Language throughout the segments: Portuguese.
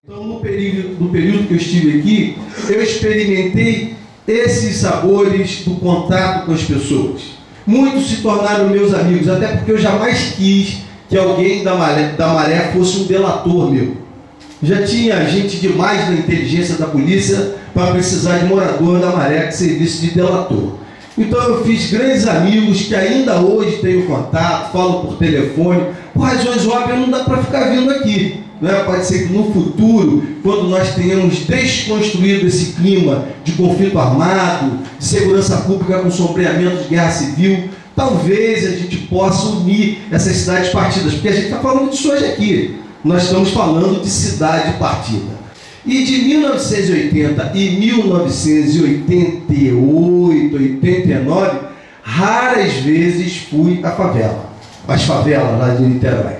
Então, no período que eu estive aqui, eu experimentei esses sabores do contato com as pessoas. Muitos se tornaram meus amigos, até porque eu jamais quis que alguém da Maré fosse um delator meu. Já tinha gente demais na inteligência da polícia para precisar de morador da Maré que servisse de delator. Então eu fiz grandes amigos que ainda hoje tenho contato, falo por telefone. Por razões óbvias não dá para ficar vindo aqui. Né? Pode ser que no futuro, quando nós tenhamos desconstruído esse clima de conflito armado, de segurança pública com sombreamento de guerra civil, talvez a gente possa unir essas cidades partidas, porque a gente está falando disso hoje aqui. Nós estamos falando de cidade partida. E de 1980 e 1988, 89, raras vezes fui à favela, às favelas lá de Niterói.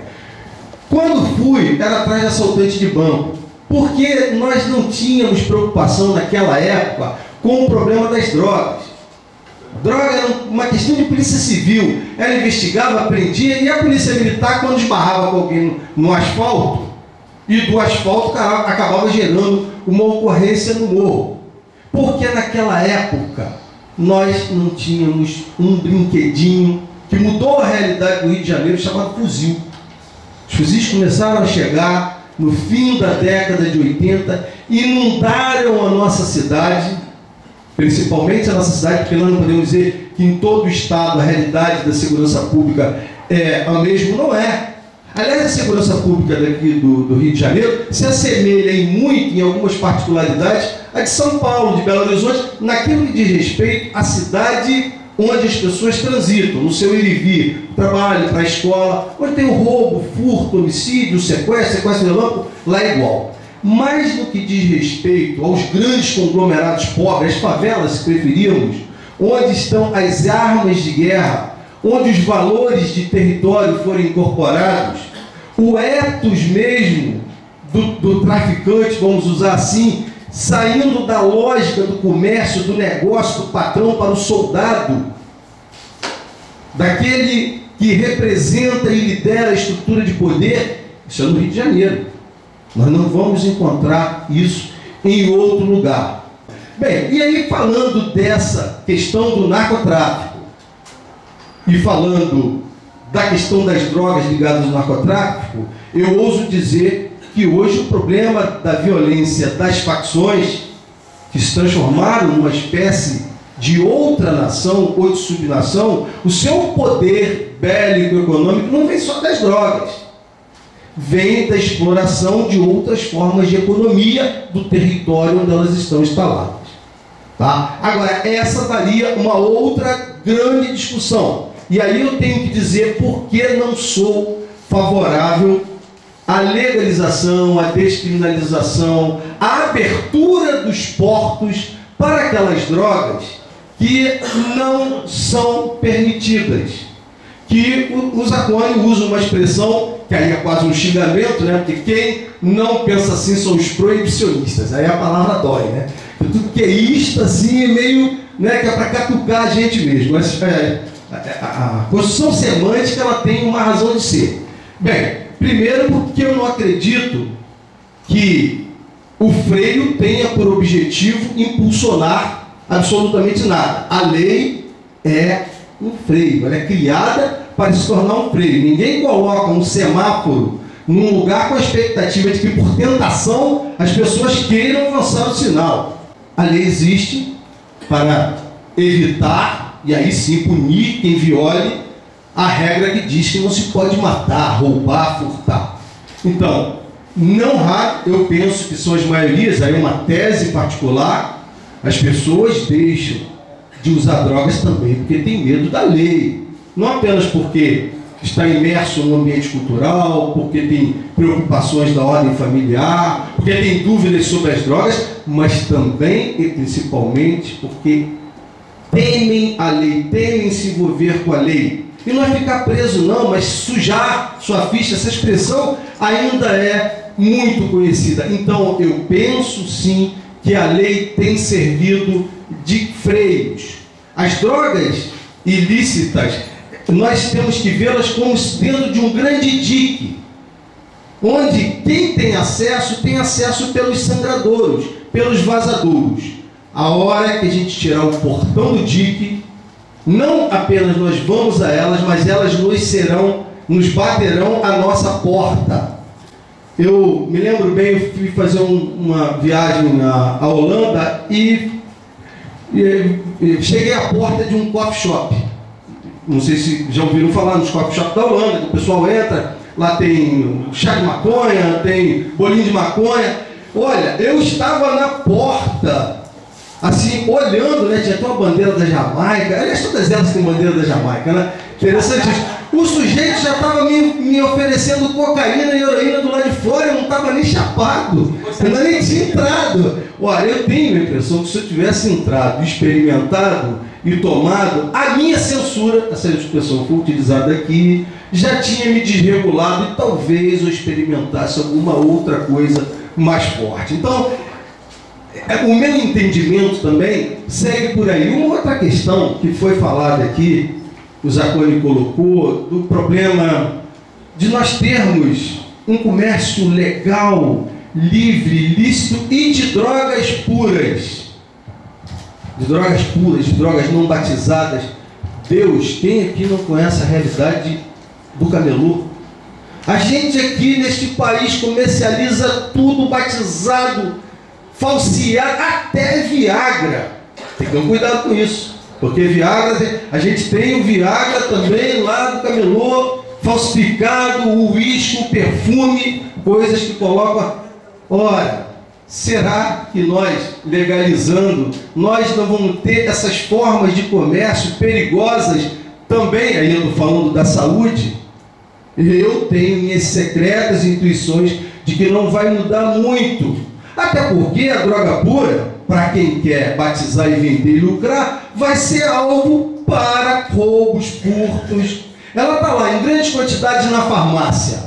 Quando fui, era atrás de assaltante de banco, porque nós não tínhamos preocupação naquela época com o problema das drogas. Droga era uma questão de polícia civil, ela investigava, prendia, e a polícia militar, quando esbarrava com alguém no asfalto, e do asfalto acabava gerando uma ocorrência no morro. Porque naquela época nós não tínhamos um brinquedinho que mudou a realidade do Rio de Janeiro, chamado fuzil. Os fuzis começaram a chegar no fim da década de 80, inundaram a nossa cidade, principalmente a nossa cidade, porque nós não podemos dizer que em todo o estado a realidade da segurança pública é a mesma, não é. Aliás, a segurança pública daqui do Rio de Janeiro se assemelha muito, em algumas particularidades, à de São Paulo, de Belo Horizonte, naquilo que diz respeito à cidade onde as pessoas transitam, no seu ir e vir, trabalho, para a escola, onde tem o roubo, furto, homicídio, sequestro relâmpago, lá é igual. Mas no que diz respeito aos grandes conglomerados pobres, as favelas, se preferirmos, onde estão as armas de guerra, onde os valores de território foram incorporados, o ethos mesmo do traficante, vamos usar assim, saindo da lógica do comércio, do negócio, do patrão para o soldado, daquele que representa e lidera a estrutura de poder, isso é no Rio de Janeiro. Nós não vamos encontrar isso em outro lugar. Bem, e aí falando dessa questão do narcotráfico e falando da questão das drogas ligadas ao narcotráfico, eu ouso dizer que hoje o problema da violência das facções que se transformaram numa espécie de outra nação ou de subnação, o seu poder bélico econômico não vem só das drogas, vem da exploração de outras formas de economia do território onde elas estão instaladas. Tá? Agora, essa daria uma outra grande discussão. E aí eu tenho que dizer por que não sou favorável à legalização, à descriminalização, à abertura dos portos para aquelas drogas que não são permitidas. Que o Zacone usa uma expressão, que aí é quase um xingamento, né? Porque quem não pensa assim são os proibicionistas. Aí a palavra dói, né? Tudo que é isto, assim, é meio, né, que é para catucar a gente mesmo. Mas a construção semântica, ela tem uma razão de ser. Bem, primeiro porque eu não acredito que o freio tenha por objetivo impulsionar absolutamente nada. A lei é um freio, ela é criada para se tornar um freio. Ninguém coloca um semáforo num lugar com a expectativa de que, por tentação, as pessoas queiram avançar o sinal. A lei existe para evitar, e aí sim punir quem viole a regra que diz que não se pode matar, roubar, furtar. Então, não raro, eu penso que são as maiorias, aí uma tese particular, as pessoas deixam de usar drogas também porque tem medo da lei. Não apenas porque está imerso no ambiente cultural, porque tem preocupações da ordem familiar, porque tem dúvidas sobre as drogas, mas também e principalmente porque temem a lei, temem se envolver com a lei. E não é ficar preso não, mas sujar sua ficha, essa expressão ainda é muito conhecida. Então eu penso sim que a lei tem servido de freios. As drogas ilícitas, nós temos que vê-las como dentro de um grande dique. onde quem tem acesso pelos sangradouros, pelos vazadouros. A hora que a gente tirar o portão do dique, não apenas nós vamos a elas, mas elas nos baterão a nossa porta. Eu me lembro bem, eu fui fazer uma viagem à Holanda e cheguei à porta de um coffee shop. Não sei se já ouviram falar nos coffee shop da Holanda, que o pessoal entra, lá tem chá de maconha, tem bolinho de maconha. Olha, eu estava na porta, assim, olhando, né? Tinha até uma bandeira da Jamaica. Aliás, todas elas têm bandeira da Jamaica, né? Interessante isso. O sujeito já estava me oferecendo cocaína e heroína do lado de fora, eu não estava nem chapado, eu ainda nem tinha entrado. Olha, eu tenho a impressão que se eu tivesse entrado, experimentado e tomado, a minha censura, essa expressão foi utilizada aqui, já tinha me desregulado e talvez eu experimentasse alguma outra coisa mais forte. Então, o meu entendimento também segue por aí. Uma outra questão que foi falada aqui, o Zaconi colocou, do problema de nós termos um comércio legal, livre, lícito e de drogas puras. De drogas não batizadas. Deus, quem aqui não conhece a realidade do camelô? A gente aqui neste país comercializa tudo batizado, falseado, até Viagra. Tem que ter cuidado com isso. Porque Viagra, a gente tem o Viagra também lá do camelô, falsificado, o uísque, o perfume, coisas que colocam. Ora, será que nós, legalizando, nós não vamos ter essas formas de comércio perigosas também? Aí eu estou falando da saúde. Eu tenho minhas secretas intuições de que não vai mudar muito. Até porque a droga pura, para quem quer batizar e vender e lucrar, vai ser alvo para roubos, furtos. Ela está lá em grande quantidade na farmácia,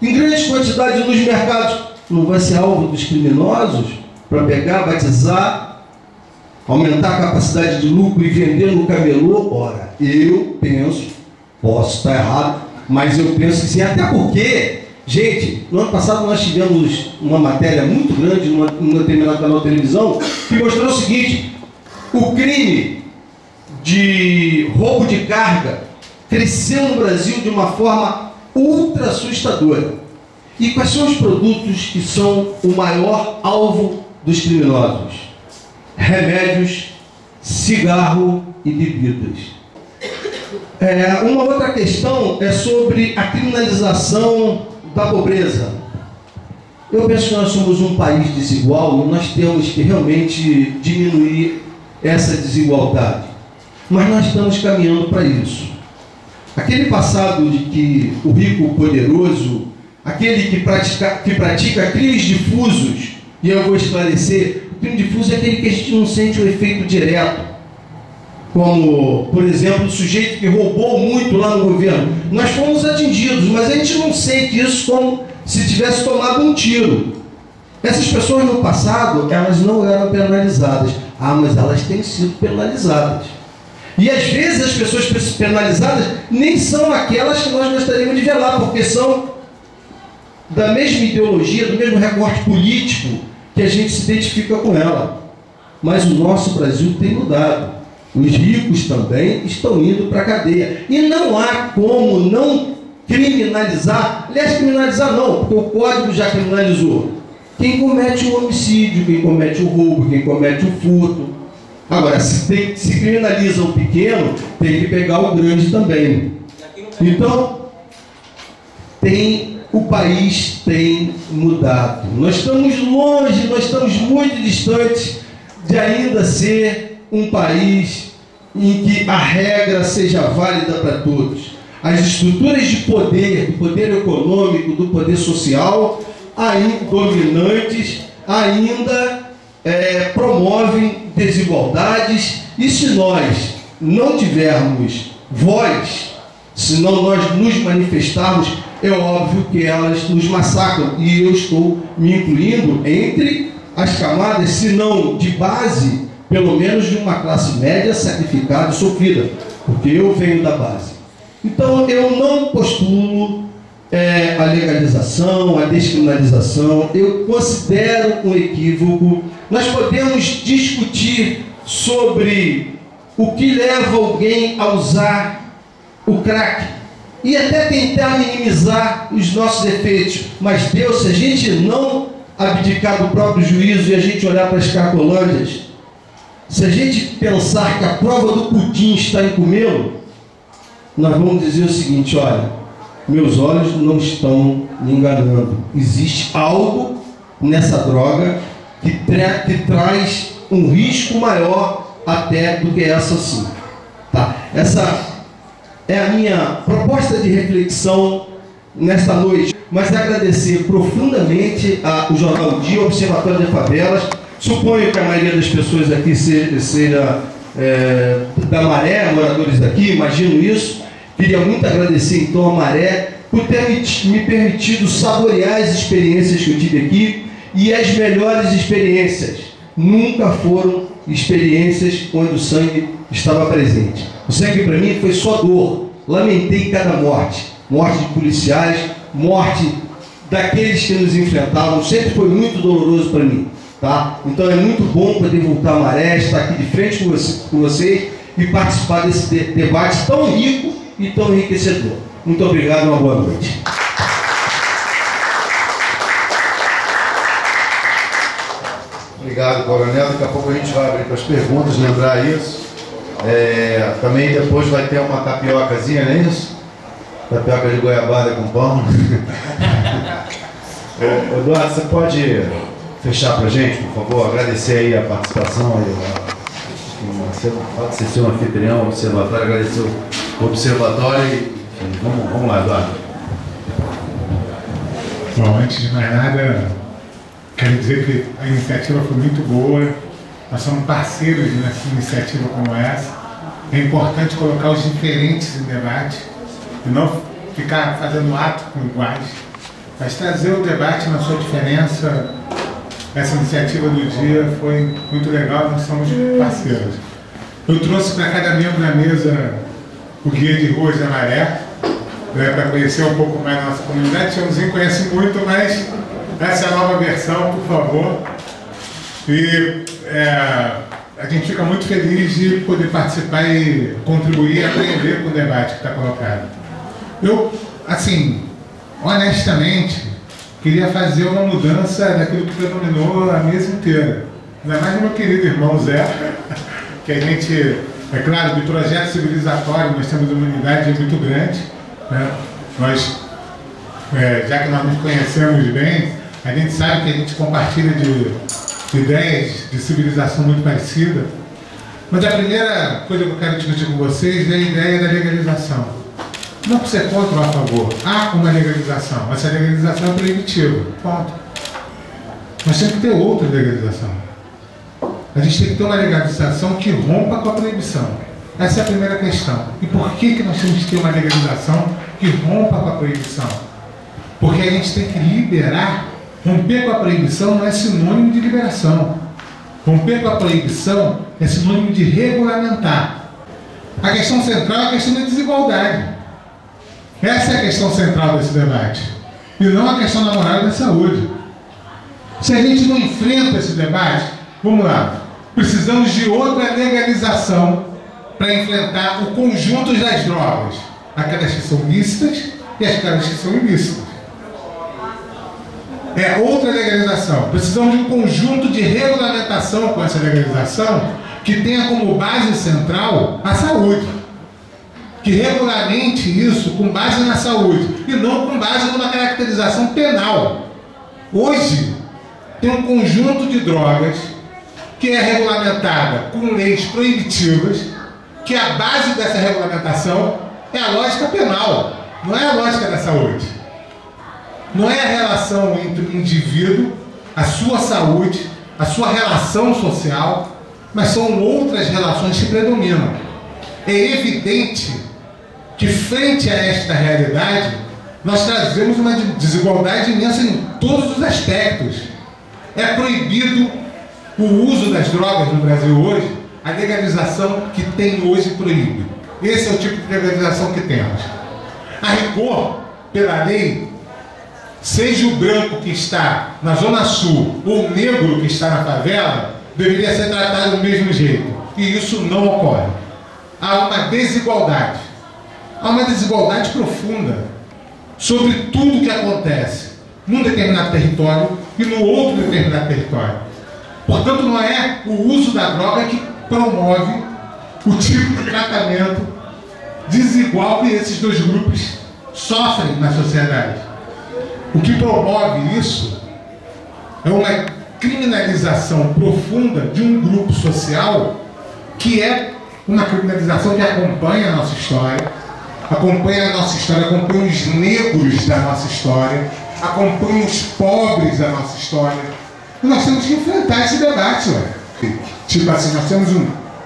em grande quantidade nos mercados. Não vai ser alvo dos criminosos para pegar, batizar, aumentar a capacidade de lucro e vender no camelô? Ora, eu penso, posso estar errado, mas eu penso que sim, até porque, gente, no ano passado nós tivemos uma matéria muito grande num determinado canal de televisão que mostrou o seguinte: o crime de roubo de carga cresceu no Brasil de uma forma ultra assustadora. E quais são os produtos que são o maior alvo dos criminosos? Remédios, cigarro e bebidas. Uma outra questão é sobre a criminalização da pobreza. Eu penso que nós somos um país desigual e nós temos que realmente diminuir essa desigualdade. Mas nós estamos caminhando para isso. Aquele passado de que o rico poderoso, aquele que pratica crimes difusos, e eu vou esclarecer, o crime difuso é aquele que a gente não sente o efeito direto. Como, por exemplo, o sujeito que roubou muito lá no governo. Nós fomos atingidos, mas a gente não sente isso como se tivesse tomado um tiro. Essas pessoas no passado, elas não eram penalizadas. Mas elas têm sido penalizadas. E às vezes as pessoas penalizadas nem são aquelas que nós gostaríamos de ver lá, porque são da mesma ideologia, do mesmo recorte político que a gente se identifica com ela. Mas o nosso Brasil tem mudado. Os ricos também estão indo para a cadeia. E não há como não criminalizar. Aliás, criminalizar não, porque o Código já criminalizou quem comete o homicídio, quem comete o roubo, quem comete o furto. Agora, se criminaliza o pequeno, tem que pegar o grande também. Então, o país tem mudado. Nós estamos longe, nós estamos muito distantes de ainda ser um país em que a regra seja válida para todos. As estruturas de poder, do poder econômico, do poder social, ainda dominantes, ainda promovem desigualdades, e se nós não tivermos voz, se não nós nos manifestarmos, é óbvio que elas nos massacram, e eu estou me incluindo entre as camadas, se não de base, pelo menos de uma classe média sacrificada e sofrida, porque eu venho da base. Então eu não postulo a legalização, a descriminalização. Eu considero um equívoco. Nós podemos discutir sobre o que leva alguém a usar o crack e até tentar minimizar os nossos efeitos, mas Deus, se a gente não abdicar do próprio juízo e a gente olhar para as cracolândias, se a gente pensar que a prova do pudim está em comê-lo, nós vamos dizer o seguinte: olha, meus olhos não estão me enganando, existe algo nessa droga que traz um risco maior até do que essa sim. Tá? Essa é a minha proposta de reflexão nesta noite, mas agradecer profundamente ao Jornal Dia, ao Observatório de Favelas. Suponho que a maioria das pessoas aqui seja da Maré, moradores daqui, imagino isso. Queria muito agradecer então a Maré por ter me permitido saborear as experiências que eu tive aqui, e as melhores experiências nunca foram experiências onde o sangue estava presente. O sangue para mim foi só dor. Lamentei cada morte de policiais, morte daqueles que nos enfrentavam, sempre foi muito doloroso para mim, tá? Então é muito bom poder voltar à Maré, estar aqui de frente com vocês e participar desse debate tão rico e tão enriquecedor. Muito obrigado, uma boa noite. Obrigado, Coronel. Daqui a pouco a gente vai abrir para as perguntas, lembrar isso. Também depois vai ter uma tapiocazinha, não é isso? Tapioca de goiabada com pão. Eduardo, você pode fechar para a gente, por favor? Agradecer aí a participação. Pode ser um anfitrião, observatório, agradecer o observatório. Enfim, vamos lá, Eduardo. Bom, antes de mais nada, quero dizer que a iniciativa foi muito boa. Nós somos parceiros nessa iniciativa como essa. É importante colocar os diferentes em debate e não ficar fazendo ato com iguais, mas trazer o debate na sua diferença. Essa iniciativa do dia foi muito legal, nós somos parceiros. Eu trouxe para cada membro da mesa o Guia de Ruas da Maré, para conhecer um pouco mais a nossa comunidade. O Tiãozinho conhece muito, mas essa é a nova versão, por favor. E a gente fica muito feliz de poder participar e contribuir e aprender com o debate que está colocado. Eu, assim, honestamente, queria fazer uma mudança daquilo que predominou a mesa inteira. Ainda mais o meu querido irmão Zé, que a gente, é claro, do projeto civilizatório, nós temos uma unidade muito grande, né? Nós, já que nós nos conhecemos bem, a gente sabe que a gente compartilha de ideias de civilização muito parecida. Mas a primeira coisa que eu quero discutir com vocês é a ideia da legalização. Não por ser contra ou a favor. Há uma legalização. Essa legalização é proibitiva. Ponto. Mas tem que ter outra legalização. A gente tem que ter uma legalização que rompa com a proibição. Essa é a primeira questão. E por que nós temos que ter uma legalização que rompa com a proibição? Porque a gente tem que liberar. Romper com a proibição não é sinônimo de liberação. Romper com a proibição é sinônimo de regulamentar. A questão central é a questão da desigualdade. Essa é a questão central desse debate. E não a questão da moral e da saúde. Se a gente não enfrenta esse debate, vamos lá. Precisamos de outra legalização para enfrentar o conjunto das drogas. Aquelas que são lícitas e aquelas que são ilícitas. É outra legalização. Precisamos de um conjunto de regulamentação com essa legalização que tenha como base central a saúde. Que regulamente isso com base na saúde e não com base numa caracterização penal. Hoje tem um conjunto de drogas que é regulamentada com leis proibitivas, que a base dessa regulamentação é a lógica penal, não é a lógica da saúde. Não é a relação entre o indivíduo, a sua saúde, a sua relação social, mas são outras relações que predominam. É evidente que, frente a esta realidade, nós trazemos uma desigualdade imensa em todos os aspectos. É proibido o uso das drogas no Brasil hoje, a legalização que tem hoje proíbe. Esse é o tipo de legalização que temos. A rigor, pela lei, seja o branco que está na Zona Sul ou o negro que está na favela, deveria ser tratado do mesmo jeito. E isso não ocorre. Há uma desigualdade. Há uma desigualdade profunda sobre tudo que acontece num determinado território e no outro determinado território. Portanto, não é o uso da droga que promove o tipo de tratamento desigual que esses dois grupos sofrem na sociedade. O que promove isso é uma criminalização profunda de um grupo social que é uma criminalização que acompanha a nossa história, acompanha os negros da nossa história, acompanha os pobres da nossa história. E nós temos que enfrentar esse debate. Tipo assim, nós temos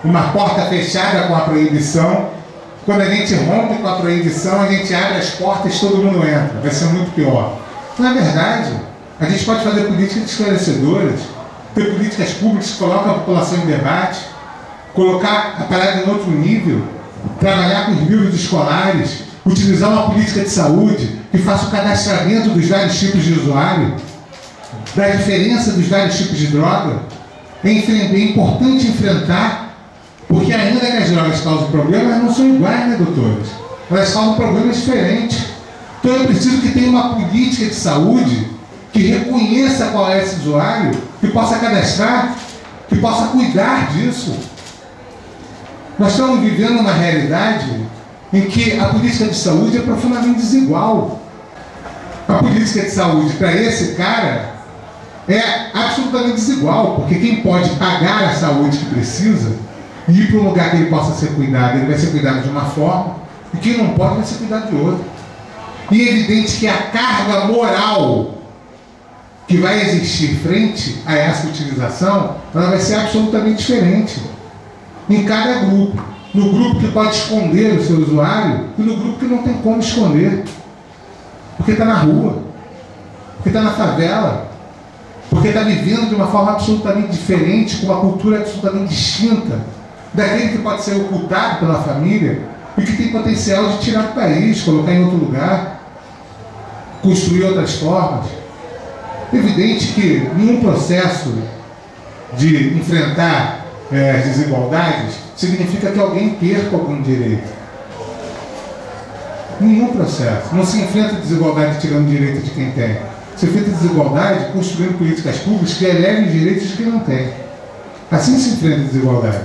uma porta fechada com a proibição. Quando a gente rompe com a proibição, a gente abre as portas e todo mundo entra. Vai ser muito pior. Na verdade, a gente pode fazer políticas esclarecedoras, ter políticas públicas que colocam a população em debate, colocar a parada em outro nível, trabalhar com os livros escolares, utilizar uma política de saúde que faça o cadastramento dos vários tipos de usuário, da diferença dos vários tipos de droga. É importante enfrentar, porque ainda que as drogas causam problemas, elas não são iguais, né, doutores? Elas causam problemas diferentes. Então é preciso que tenha uma política de saúde que reconheça qual é esse usuário, que possa cadastrar, que possa cuidar disso. Nós estamos vivendo uma realidade em que a política de saúde é profundamente desigual. A política de saúde para esse cara é absolutamente desigual, porque quem pode pagar a saúde que precisa e ir para um lugar que ele possa ser cuidado, ele vai ser cuidado de uma forma, e quem não pode vai ser cuidado de outra. E é evidente que a carga moral que vai existir frente a essa utilização, ela vai ser absolutamente diferente em cada grupo. No grupo que pode esconder o seu usuário e no grupo que não tem como esconder, porque está na rua, porque está na favela, porque está vivendo de uma forma absolutamente diferente, com uma cultura absolutamente distinta daquele que pode ser ocultado pela família e que tem potencial de tirar do país, colocar em outro lugar, construir outras formas. É evidente que nenhum processo de enfrentar as desigualdades significa que alguém perca algum direito. Nenhum processo. Não se enfrenta desigualdade tirando direito de quem tem. Se enfrenta desigualdade construindo políticas públicas que elevem os direitos de quem não tem. Assim se enfrenta a desigualdade.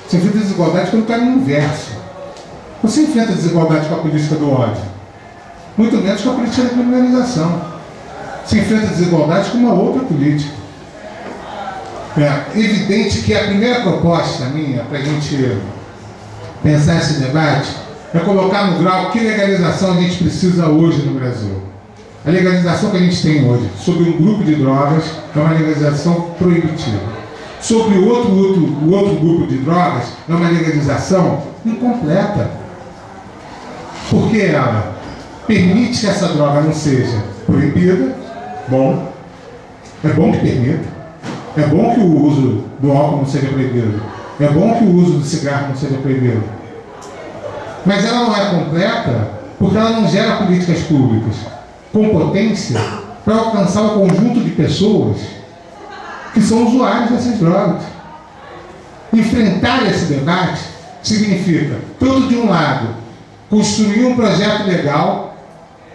Se enfrenta a desigualdade quando está no inverso. Não se enfrenta a desigualdade com a política do ódio, muito menos com a política da criminalização. Se enfrenta a desigualdade com uma outra política. É evidente que a primeira proposta minha para a gente pensar esse debate é colocar no grau que legalização a gente precisa hoje no Brasil. A legalização que a gente tem hoje sobre um grupo de drogas é uma legalização proibitiva. Sobre o outro grupo de drogas é uma legalização incompleta. Porque ela permite que essa droga não seja proibida. Bom, é bom que permita. É bom que o uso do álcool não seja proibido. É bom que o uso do cigarro não seja proibido. Mas ela não é completa porque ela não gera políticas públicas com potência para alcançar o conjunto de pessoas que são usuários dessas drogas. Enfrentar esse debate significa, tanto de um lado, construir um projeto legal,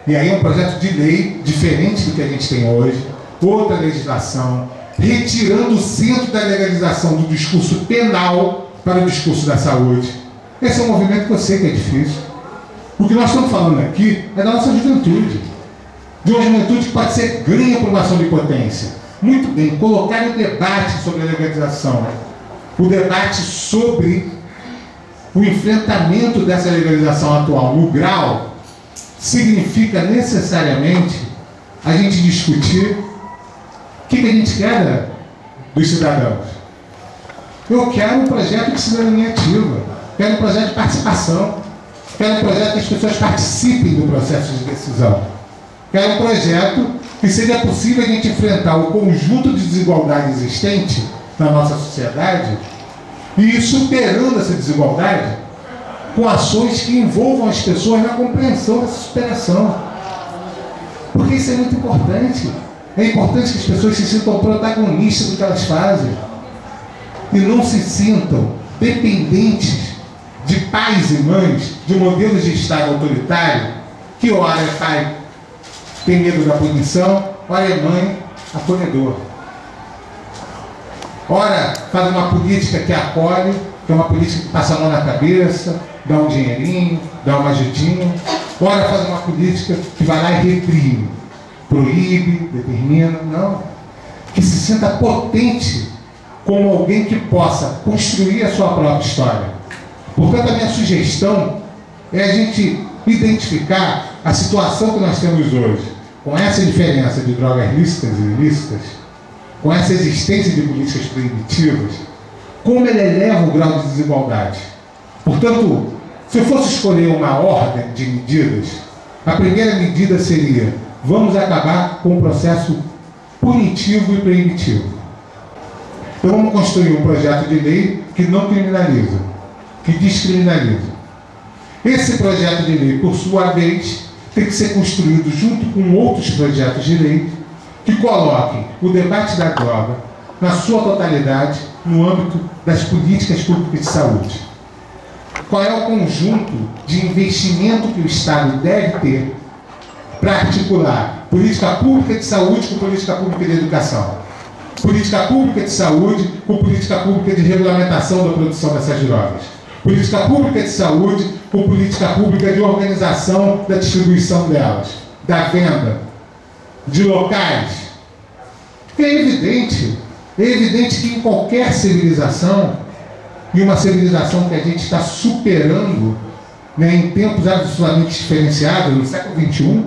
e aí um projeto de lei diferente do que a gente tem hoje, outra legislação, retirando o centro da legalização do discurso penal para o discurso da saúde. Esse é um movimento que eu sei que é difícil. O que nós estamos falando aqui é da nossa juventude, de uma juventude que pode ser ganha por uma ação de potência. Muito bem, colocar o debate sobre a legalização, o debate sobre o enfrentamento dessa legalização atual no grau, significa necessariamente a gente discutir o que a gente quer dos cidadãos. Eu quero um projeto de cidadania ativa, quero um projeto de participação, quero um projeto que as pessoas participem do processo de decisão, quero um projeto que seja possível a gente enfrentar o conjunto de desigualdade existente na nossa sociedade e ir superando essa desigualdade com ações que envolvam as pessoas na compreensão dessa superação. Porque isso é muito importante. É importante que as pessoas se sintam protagonistas do que elas fazem e não se sintam dependentes de pais e mães, de modelos de Estado autoritário, que ora é pai, tem medo da punição, ora é mãe, acolhedor. Ora faz uma política que acolhe, que é uma política que passa a mão na cabeça, dá um dinheirinho, dá uma ajudinha. Ora faz uma política que vai lá e reprime, proíbe, determina. Não. Que se sinta potente como alguém que possa construir a sua própria história. Portanto, a minha sugestão é a gente identificar a situação que nós temos hoje, com essa diferença de drogas lícitas e ilícitas, com essa existência de políticas proibitivas, como ele eleva o grau de desigualdade. Portanto, se eu fosse escolher uma ordem de medidas, a primeira medida seria: vamos acabar com o processo punitivo e proibitivo. Então vamos construir um projeto de lei que não criminaliza, que descriminaliza. Esse projeto de lei, por sua vez, tem que ser construído junto com outros projetos de lei que coloquem o debate da droga, na sua totalidade, no âmbito das políticas públicas de saúde. Qual é o conjunto de investimento que o Estado deve ter para articular política pública de saúde com política pública de educação, política pública de saúde com política pública de regulamentação da produção dessas drogas, política pública de saúde com política pública de organização da distribuição delas, da venda, de locais. É evidente que em qualquer civilização, e uma civilização que a gente está superando, né, em tempos absolutamente diferenciados, no século XXI,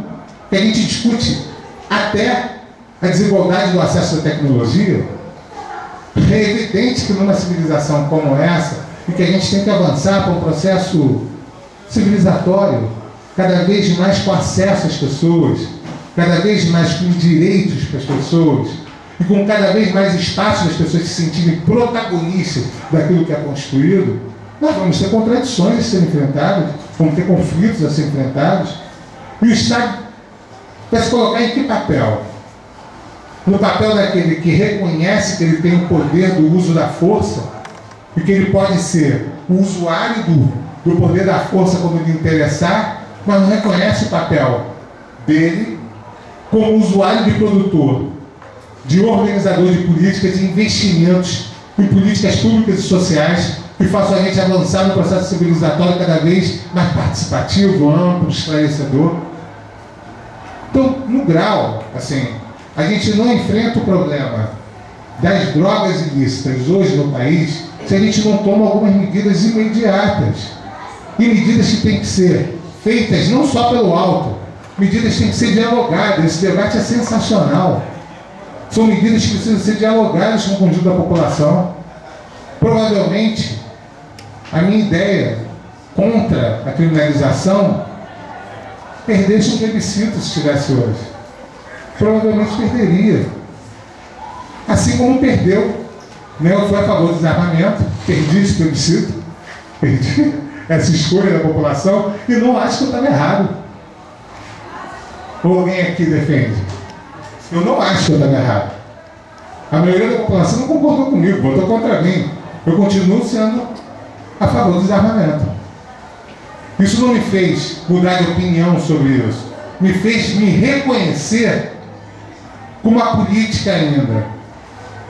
que a gente discute até a desigualdade do acesso à tecnologia, é evidente que numa civilização como essa, e que a gente tem que avançar para um processo civilizatório, cada vez mais com acesso às pessoas, cada vez mais com direitos para as pessoas, e com cada vez mais espaço das pessoas se sentirem protagonistas daquilo que é construído, nós vamos ter contradições a serem enfrentadas, vamos ter conflitos a serem enfrentados, e o Estado vai se colocar em que papel? No papel daquele que reconhece que ele tem o poder do uso da força, e que ele pode ser o usuário do poder da força quando lhe interessar, mas não reconhece o papel dele como usuário de produtor, de organizador de políticas e investimentos em políticas públicas e sociais que façam a gente avançar no processo civilizatório cada vez mais participativo, amplo, esclarecedor. Então, no grau, assim, a gente não enfrenta o problema das drogas ilícitas hoje no país se a gente não toma algumas medidas imediatas. E medidas que têm que ser feitas não só pelo alto, medidas que têm que ser dialogadas. Esse debate é sensacional. São medidas que precisam ser dialogadas com o conjunto da população. Provavelmente, a minha ideia contra a criminalização perdesse um plebiscito se estivesse hoje. Provavelmente perderia. Assim como perdeu, né? Eu fui a favor do desarmamento, perdi esse plebiscito, perdi essa escolha da população e não acho que eu estava errado. Ou alguém aqui defende? Eu não acho que eu estava errado. A maioria da população não concordou comigo, votou contra mim. Eu continuo sendo a favor do desarmamento. Isso não me fez mudar de opinião sobre isso. Me fez me reconhecer com uma política ainda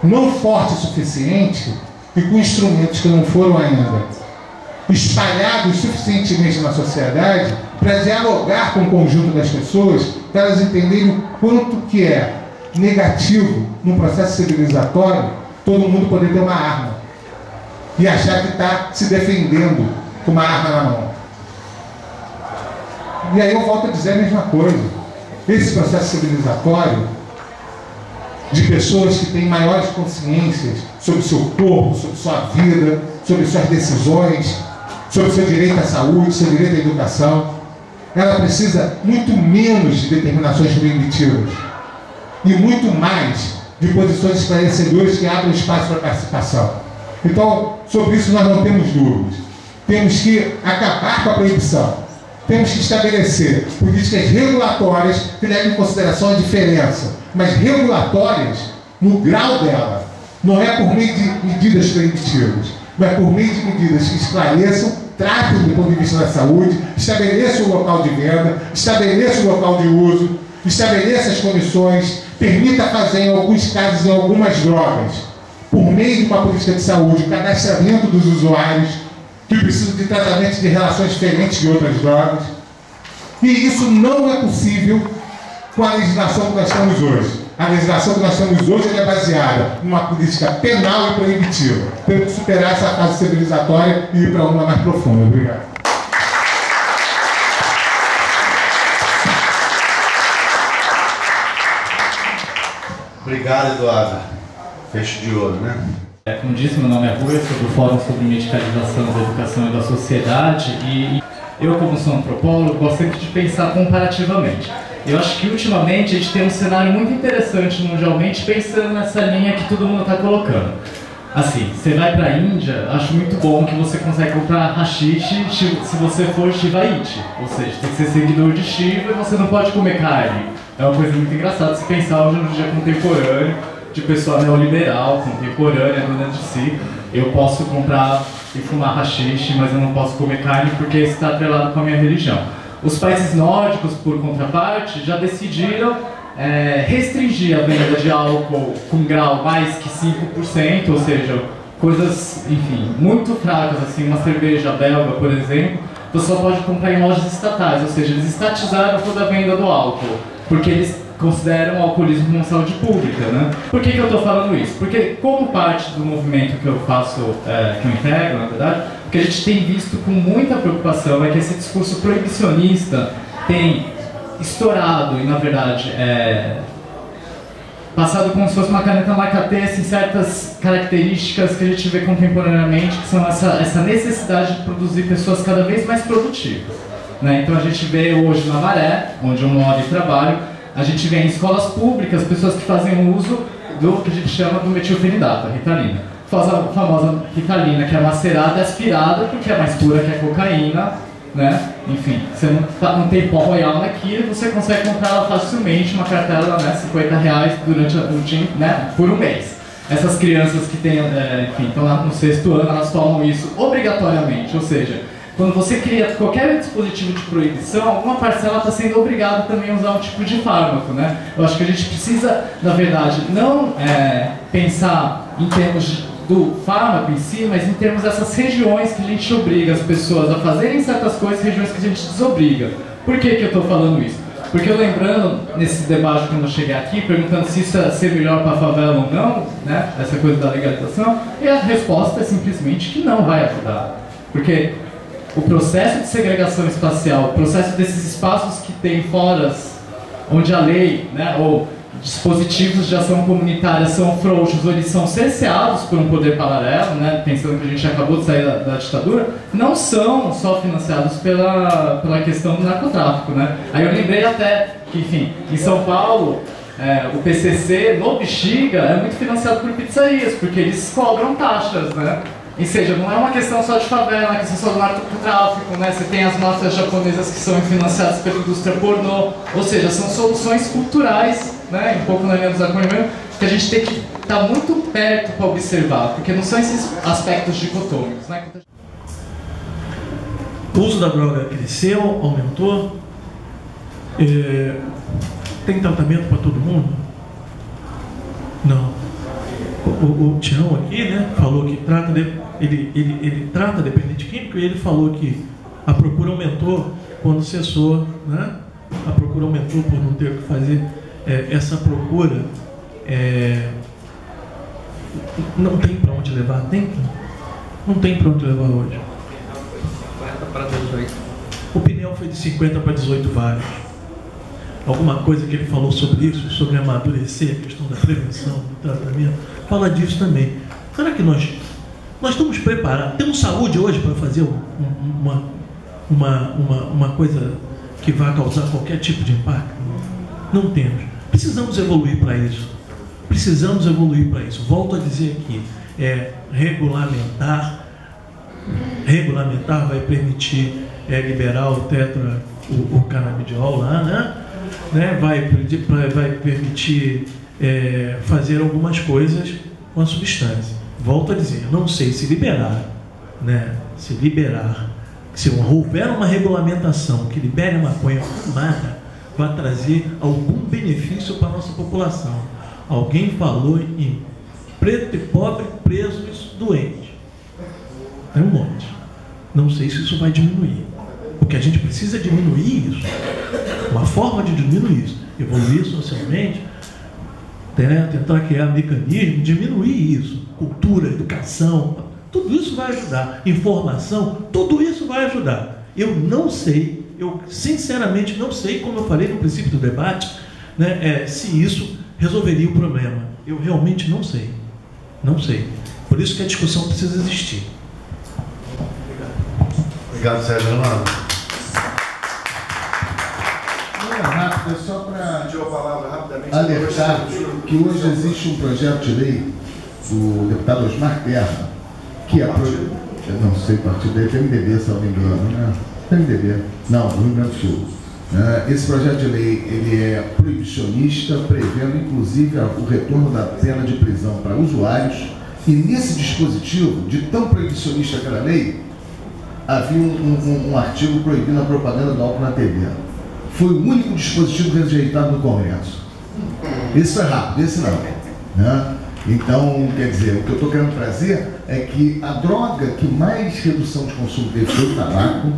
não forte o suficiente e com instrumentos que não foram ainda espalhados suficientemente na sociedade para dialogar com o conjunto das pessoas, para elas entenderem o quanto que é negativo num processo civilizatório todo mundo poder ter uma arma e achar que está se defendendo com uma arma na mão. E aí eu volto a dizer a mesma coisa. Esse processo civilizatório de pessoas que têm maiores consciências sobre o seu corpo, sobre sua vida, sobre suas decisões, sobre seu direito à saúde, seu direito à educação, ela precisa muito menos de determinações proibitivas e muito mais de posições esclarecedoras que abrem espaço para participação. Então, sobre isso nós não temos dúvidas. Temos que acabar com a proibição. temos que estabelecer políticas regulatórias que levem em consideração a diferença, mas regulatórias no grau dela. Não é por meio de medidas proibitivas, mas por meio de medidas que esclareçam, tratem do ponto de vista da saúde, estabeleçam o local de venda, estabeleçam o local de uso, estabeleça as condições, permita fazer, em alguns casos, em algumas drogas, por meio de uma política de saúde, o cadastramento dos usuários que precisam de tratamento de relações diferentes de outras drogas. E isso não é possível com a legislação que nós temos hoje. A legislação que nós temos hoje é baseada numa política penal e proibitiva. Temos que superar essa fase civilizatória e ir para uma mais profunda. Obrigado. Obrigado, Eduardo. Fecho de ouro, né? Como disse, meu nome é Rui, sou do Fórum sobre Medicalização da Educação e da Sociedade, e eu, como sou antropólogo, gosto sempre de pensar comparativamente. Eu acho que ultimamente a gente tem um cenário muito interessante mundialmente pensando nessa linha que todo mundo está colocando. Assim, você vai para a Índia, acho muito bom que você consegue comprar hashish se você for Shivaite, ou seja, tem que ser seguidor de Shiva e você não pode comer carne. É uma coisa muito engraçada se pensar hoje no dia contemporâneo, de pessoa neoliberal, contemporânea, dona de si. Eu posso comprar e fumar hashish, mas eu não posso comer carne porque isso está atrelado com a minha religião. Os países nórdicos, por contraparte, já decidiram restringir a venda de álcool com grau mais que 5%, ou seja, coisas, enfim, muito fracas, assim, uma cerveja belga, por exemplo, você só pode comprar em lojas estatais, ou seja, eles estatizaram toda a venda do álcool, porque eles consideram o alcoolismo uma saúde pública, né? Por que eu estou falando isso? Porque como parte do movimento que eu faço, que eu integro, na verdade, o que a gente tem visto com muita preocupação é que esse discurso proibicionista tem estourado e, na verdade, passado como se fosse uma caneta marca-texto em certas características que a gente vê contemporaneamente, que são essa necessidade de produzir pessoas cada vez mais produtivas, né? Então a gente vê hoje na Maré, onde eu moro e trabalho, a gente vê em escolas públicas pessoas que fazem uso do que a gente chama do metilfenidato, a Ritalina. A famosa Ritalina, que é macerada e aspirada, porque é mais pura que a cocaína, né? Enfim, você não tem pó royal naquilo, você consegue comprar ela facilmente, uma cartela, né, R$50 durante o dia, né, por um mês. Essas crianças que têm, enfim, estão lá no 6º ano, elas tomam isso obrigatoriamente, ou seja, quando você cria qualquer dispositivo de proibição, alguma parcela está sendo obrigada também a usar um tipo de fármaco, né? Eu acho que a gente precisa, na verdade, não pensar em termos do fármaco em si, mas em termos dessas regiões que a gente obriga as pessoas a fazerem certas coisas, regiões que a gente desobriga. Por que eu estou falando isso? Porque eu lembrando, nesse debate quando eu cheguei aqui, perguntando se isso ia ser melhor para a favela ou não, né? Essa coisa da legalização, e a resposta é simplesmente que não vai ajudar. Porque o processo de segregação espacial, o processo desses espaços que tem foras, onde a lei, né, ou dispositivos de ação comunitária são frouxos, ou eles são cerceados por um poder paralelo, né, pensando que a gente acabou de sair da ditadura, não são só financiados pela questão do narcotráfico, né. Aí eu lembrei até que, enfim, em São Paulo, o PCC, no Bexiga, é muito financiado por pizzarias, porque eles cobram taxas, né. Ou seja, não é uma questão só de favela, é uma questão só do narcotráfico, né? Você tem as máfias japonesas que são financiadas pela indústria pornô, ou seja, são soluções culturais, né? Um pouco na linha dos acordos, que a gente tem que estar muito perto para observar, porque não são esses aspectos dicotômicos, né? O uso da droga cresceu, aumentou, tem tratamento para todo mundo? Não. O Tião aqui, né, falou que ele trata dependente químico, e ele falou que a procura aumentou quando cessou, né? A procura aumentou por não ter o que fazer. Essa procura não tem para onde levar, não tem para onde levar hoje. O pneu foi de 50 para 18 vagas. Alguma coisa que ele falou sobre isso, sobre amadurecer, a questão da prevenção, do tratamento, fala disso também. Será que nós estamos preparados? Temos saúde hoje para fazer uma coisa que vai causar qualquer tipo de impacto? Não temos. Precisamos evoluir para isso. Precisamos evoluir para isso. Volto a dizer aqui, regulamentar vai permitir liberar o o canabidiol lá, né? Vai permitir fazer algumas coisas com a substância. Volto a dizer, não sei se liberar, né? Se houver uma regulamentação que libere a maconha fumada, vai trazer algum benefício para a nossa população. Alguém falou em preto e pobre, presos, doentes. É um monte. Não sei se isso vai diminuir. Porque a gente precisa diminuir isso. Uma forma de diminuir isso, evoluir socialmente, tentar criar mecanismo, diminuir isso. Cultura, educação, tudo isso vai ajudar. Informação, tudo isso vai ajudar. Eu não sei, eu sinceramente não sei, como eu falei no princípio do debate, né, se isso resolveria o problema. Eu realmente não sei. Não sei. Por isso que a discussão precisa existir. Obrigado, Sérgio Armando. Rápido, é só para alertar que hoje existe um projeto de lei do deputado Osmar Terra, que é eu não sei partido dele, PMDB, se não me engano, né? PMDB, não, do Rio Grande do Sul. Esse projeto de lei ele é proibicionista, prevendo inclusive o retorno da pena de prisão para usuários, e nesse dispositivo, de tão proibicionista que era a lei, havia um artigo proibindo a propaganda do álcool na TV. Foi o único dispositivo rejeitado no Congresso. Esse foi rápido, esse não. Né? Então, quer dizer, o que eu estou querendo trazer é que a droga que mais redução de consumo teve foi o tabaco.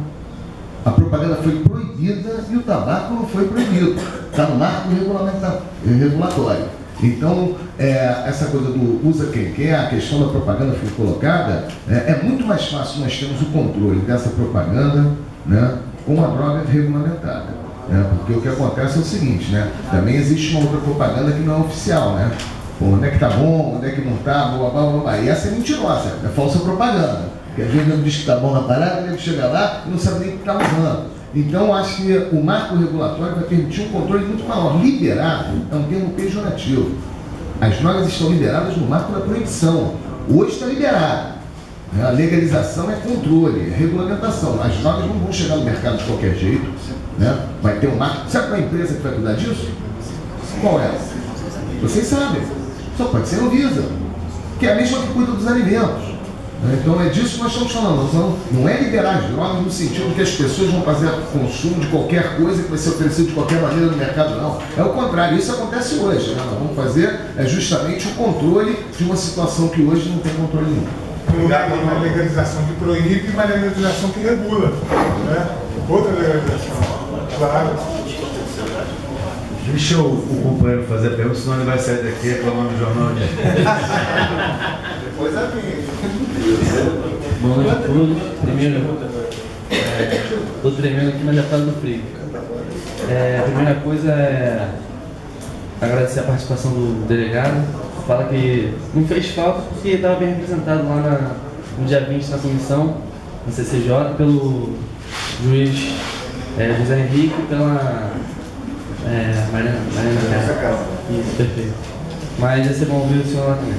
A propaganda foi proibida e o tabaco não foi proibido. Está no marco regulatório. Então, essa coisa do usa quem quer, a questão da propaganda foi colocada, é muito mais fácil nós termos o controle dessa propaganda, né, com a droga regulamentada. Porque o que acontece é o seguinte, né, também existe uma outra propaganda que não é oficial, né? Pô, onde é que tá bom, onde é que não tá, blá, blá, blá, blá. E essa é mentirosa, é falsa propaganda. Porque às vezes ele diz que tá bom na parada, ele chega lá e não sabe nem o que está usando. Então, acho que o marco regulatório vai permitir um controle muito maior. Liberado é um termo pejorativo. As drogas estão liberadas no marco da proibição. Hoje está liberado. A legalização é controle, é regulamentação. As drogas não vão chegar no mercado de qualquer jeito. Né? Vai ter um marco. Sabe qual é a empresa que vai cuidar disso? Qual é? Vocês sabem. Só pode ser a Anvisa, que é a mesma que cuida dos alimentos. Então é disso que nós estamos falando. Não é liberar as drogas no sentido que as pessoas vão fazer consumo de qualquer coisa que vai ser oferecido de qualquer maneira no mercado, não. É o contrário, isso acontece hoje. Né? Nós vamos fazer justamente o controle de uma situação que hoje não tem controle nenhum. Uma legalização que proíbe e uma legalização que regula. Né? Outra legalização, claro. Deixa o companheiro fazer a pergunta, senão ele vai sair daqui reclamando no jornal. Depois a minha. Boa noite a todos. Primeiro, estou tremendo aqui, mas já falo do frio. A primeira coisa é agradecer a participação do delegado. Fala que não fez falta porque estava bem representado lá no dia 20 na comissão, na CCJ, pelo juiz José Henrique e pela Mariana Terra. Isso, perfeito. Mas ia ser bom ouvir o senhor lá também.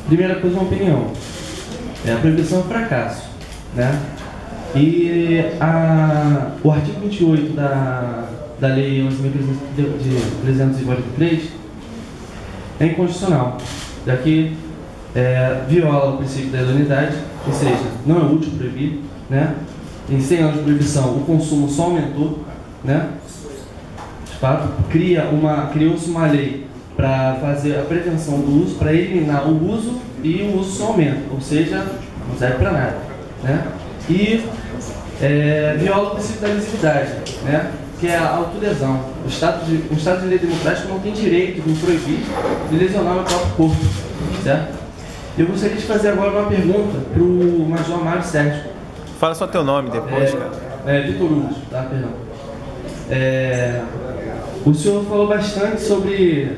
Primeira coisa, uma opinião. A proibição é um fracasso, né? E o artigo 28 da Lei 11.343 é inconstitucional, já que viola o princípio da idoneidade, ou seja, não é útil proibir, né? Em 100 anos de proibição, o consumo só aumentou, né? De fato, criou-se uma lei para fazer a prevenção do uso, para eliminar o uso, e o uso só aumenta, ou seja, não serve para nada, né? E viola o princípio da lesividade, né? Que é a autolesão. O Estado de lei democrático não tem direito de proibir de lesionar o próprio corpo, certo? Eu gostaria de fazer agora uma pergunta para o Major Mário Sérgio. Fala só teu nome depois, cara. Vitor Hugo, tá? Perdão. O senhor falou bastante sobre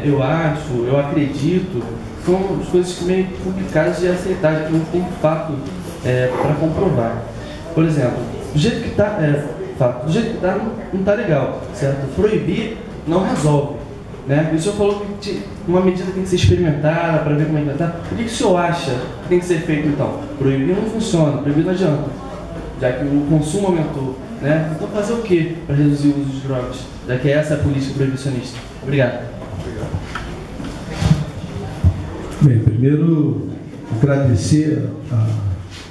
eu acho, eu acredito, são as coisas meio complicadas de aceitar, já que não tem fato para comprovar. Por exemplo, do jeito que está, não está legal, certo? Proibir não resolve, né? O senhor falou que uma medida tem que ser experimentada para ver como é que está. O que o senhor acha que tem que ser feito então? Proibir não funciona, proibir não adianta. já que o consumo aumentou, né? Então fazer o que para reduzir o uso de drogas, já que essa é a política proibicionista? Obrigado. Bem, primeiro agradecer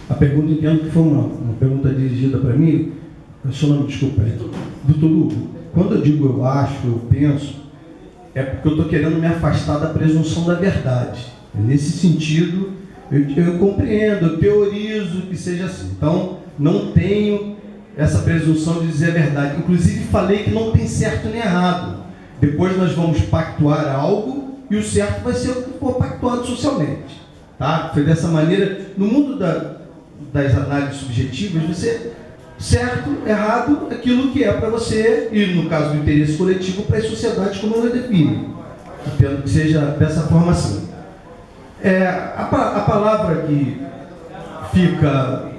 a pergunta, entendo que foi uma pergunta dirigida para mim. Seu nome, desculpa aí. Doutor Hugo, quando eu digo eu acho, eu penso, é porque eu estou querendo me afastar da presunção da verdade. Nesse sentido, eu compreendo, eu teorizo que seja assim. Então, não tenho essa presunção de dizer a verdade. Inclusive, falei que não tem certo nem errado. Depois nós vamos pactuar algo e o certo vai ser o que for pactuado socialmente. Tá? Foi dessa maneira, no mundo das análises subjetivas, você, certo, errado, aquilo que é para você, e no caso do interesse coletivo, para as sociedades como ela define. Entendo que seja dessa forma assim. A palavra que fica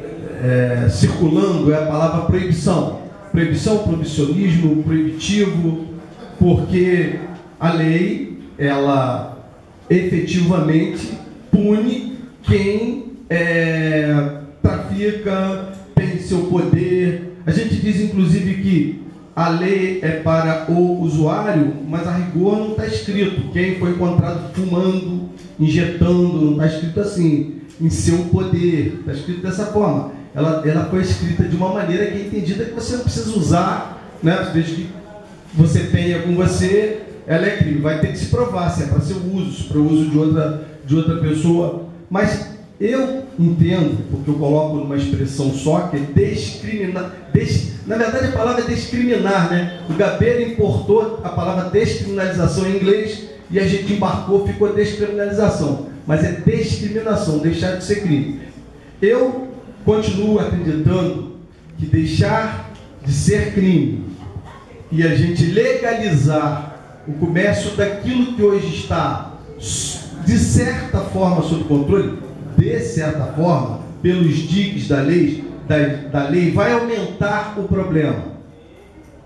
circulando é a palavra proibição. Proibição, proibicionismo, proibitivo, porque a lei, ela efetivamente pune quem trafica, tem seu poder. A gente diz, inclusive, que a lei é para o usuário, mas a rigor não está escrito. Quem foi encontrado fumando, injetando, não está escrito assim, em seu poder. Está escrito dessa forma. Ela foi escrita de uma maneira que é entendida que você não precisa usar, né? Desde que você tenha com você, ela é crime. Vai ter que se provar se é para seu uso, se é para o uso de outra pessoa. Mas eu entendo, porque eu coloco numa expressão só, que é discriminar. Na verdade, a palavra é discriminar, né? O Gabeira importou a palavra descriminalização em inglês e a gente embarcou, ficou descriminalização. Mas é discriminação, deixar de ser crime. Eu continuo acreditando que deixar de ser crime e a gente legalizar o comércio daquilo que hoje está, de certa forma, sob controle, de certa forma, pelos diques da lei, vai aumentar o problema.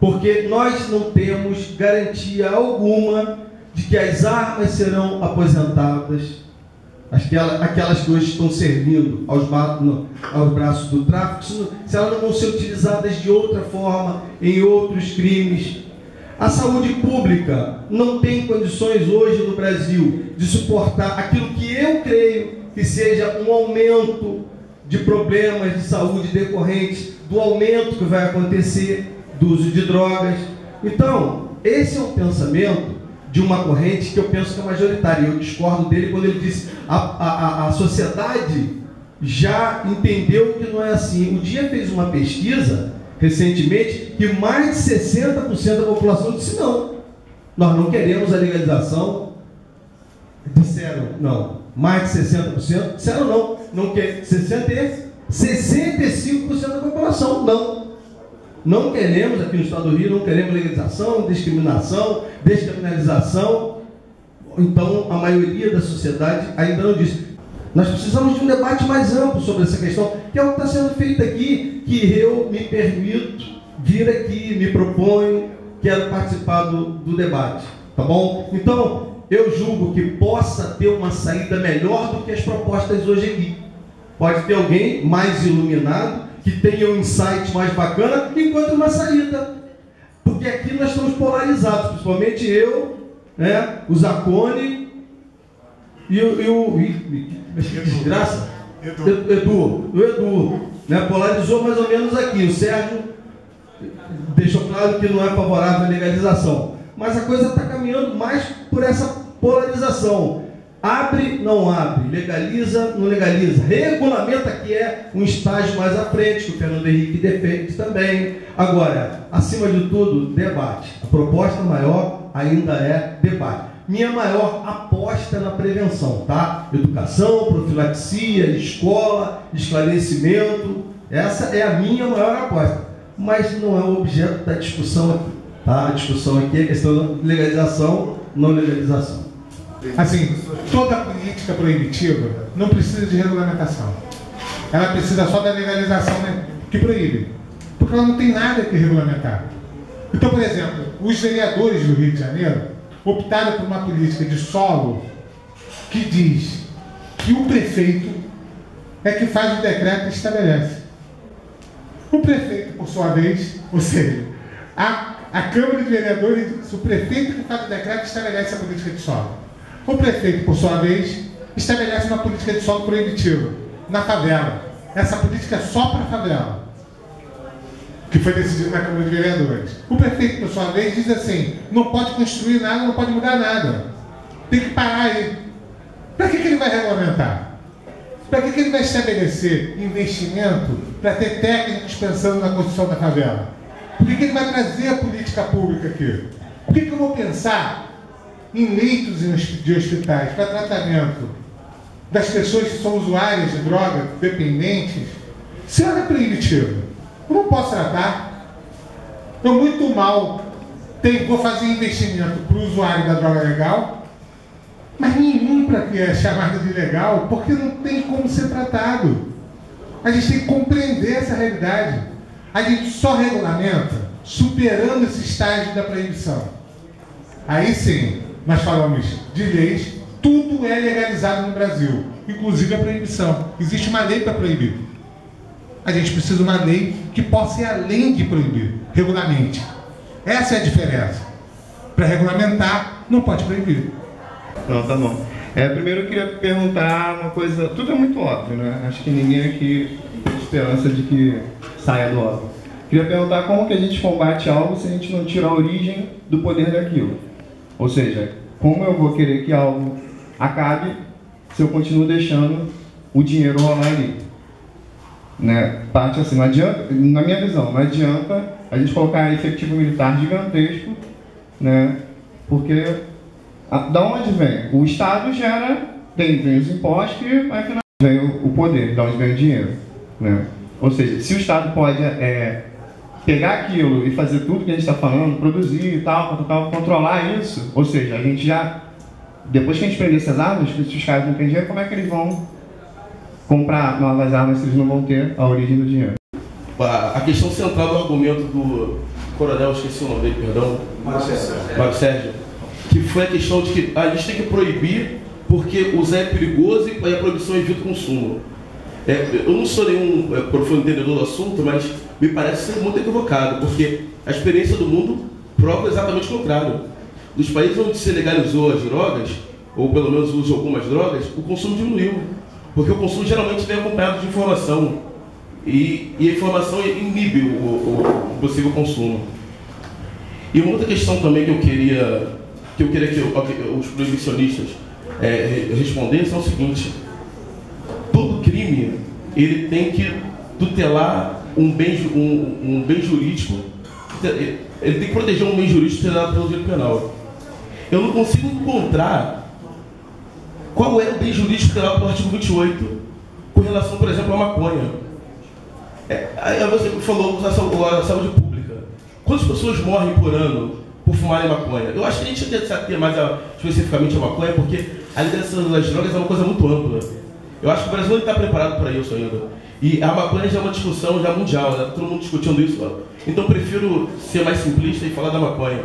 Porque nós não temos garantia alguma de que as armas serão aposentadas, aquelas que hoje estão servindo aos braços do tráfico, se elas não vão ser utilizadas de outra forma, em outros crimes. A saúde pública não tem condições hoje no Brasil de suportar aquilo que eu creio que seja um aumento de problemas de saúde decorrentes do aumento que vai acontecer do uso de drogas. Então, esse é um pensamento de uma corrente que eu penso que é majoritária. Eu discordo dele quando ele disse a sociedade já entendeu que não é assim. O Dia fez uma pesquisa recentemente que mais de 60% da população disse não. Nós não queremos a legalização. Disseram não. Mais de 60% disseram não. Não quer. 65% da população não. Não queremos, aqui no estado do Rio, não queremos legalização, discriminação, descriminalização. Então, a maioria da sociedade ainda não disse. Nós precisamos de um debate mais amplo sobre essa questão, que é o que está sendo feito aqui, que eu me permito vir aqui, me proponho, quero participar do debate. Tá bom? Então, eu julgo que possa ter uma saída melhor do que as propostas hoje aqui. Pode ter alguém mais iluminado, que tenha um insight mais bacana, e encontre uma saída. Porque aqui nós estamos polarizados, principalmente eu, né, o Zacone e o desgraça, Edu, né, polarizou mais ou menos aqui. O Sérgio deixou claro que não é favorável à legalização. Mas a coisa está caminhando mais por essa polarização. Abre, não abre, legaliza, não legaliza, regulamenta, que é um estágio mais à frente, que o Fernando Henrique defende também. Agora, acima de tudo, debate. A proposta maior ainda é debate. Minha maior aposta é na prevenção, tá? Educação, profilaxia, escola, esclarecimento. Essa é a minha maior aposta. Mas não é o objeto da discussão aqui, tá? A discussão aqui é a questão da legalização, não legalização. Assim, toda política proibitiva não precisa de regulamentação. Ela precisa só da legalização, né, que proíbe. Porque ela não tem nada que regulamentar. Então, por exemplo, os vereadores do Rio de Janeiro optaram por uma política de solo que diz que o prefeito é que faz o decreto e estabelece. O prefeito, por sua vez, ou seja, a Câmara de Vereadores, o prefeito que faz o decreto estabelece a política de solo. O prefeito, por sua vez, estabelece uma política de solo proibitiva na favela. Essa política é só para a favela, que foi decidida na Câmara de Vereadores. O prefeito, por sua vez, diz assim: não pode construir nada, não pode mudar nada. Tem que parar aí. Para que ele vai regulamentar? Para que ele vai estabelecer investimento para ter técnicos pensando na construção da favela? Por que ele vai trazer a política pública aqui? Por que eu vou pensar em leitos de hospitais para tratamento das pessoas que são usuárias de droga, dependentes, se ela é proibitiva? Eu não posso tratar. Eu muito mal vou fazer investimento para o usuário da droga legal, mas nenhum para que é chamado de legal, porque não tem como ser tratado. A gente tem que compreender essa realidade. A gente só regulamenta superando esse estágio da proibição. Aí sim, nós falamos de leis, tudo é legalizado no Brasil, inclusive a proibição. Existe uma lei para proibir. A gente precisa de uma lei que possa ir além de proibir, regulamente. Essa é a diferença. Para regulamentar, não pode proibir. Não, tá bom. Primeiro eu queria perguntar uma coisa, tudo é muito óbvio, né? Acho que ninguém aqui tem esperança de que saia do óbvio. Queria perguntar como que a gente combate algo se a gente não tira a origem do poder daquilo. Ou seja, como eu vou querer que algo acabe se eu continuo deixando o dinheiro rolar ali? Né? Parte assim, não adianta, na minha visão, não adianta a gente colocar efetivo militar gigantesco, né? Porque da onde vem? O Estado gera, vem os impostos que vai financiar, vem o poder, da onde vem o dinheiro, né? Ou seja, se o Estado pode pegar aquilo e fazer tudo que a gente está falando, produzir e tal, controlar isso, ou seja, a gente já, depois que a gente prender essas armas, se os caras não têm dinheiro, como é que eles vão comprar novas armas se eles não vão ter a origem do dinheiro? A questão central do argumento do coronel, esqueci o nome dele, perdão, Mário Sérgio, que foi a questão de que a gente tem que proibir porque usar é perigoso e a proibição evita o consumo. Eu não sou nenhum profundo entendedor do assunto, mas me parece ser muito equivocado, porque a experiência do mundo prova exatamente o contrário. Nos países onde se legalizou as drogas, ou pelo menos o uso de algumas drogas, o consumo diminuiu. Porque o consumo geralmente vem acompanhado de informação. E a informação inibe o possível consumo. E uma outra questão também que eu queria que os proibicionistas respondessem é o seguinte: todo crime ele tem que tutelar um bem jurídico, ele tem que proteger um bem jurídico tutelado pelo direito penal. Eu não consigo encontrar qual é o bem jurídico tutelado pelo artigo 28 com relação, por exemplo, à maconha. Aí você falou da saúde pública. Quantas pessoas morrem por ano por fumarem maconha? Eu acho que a gente tem que saber mais especificamente a maconha, porque a legalização das drogas é uma coisa muito ampla. Eu acho que o Brasil não está preparado para isso ainda. E a maconha já é uma discussão já mundial, né? Todo mundo discutindo isso. Ó. Então eu prefiro ser mais simplista e falar da maconha.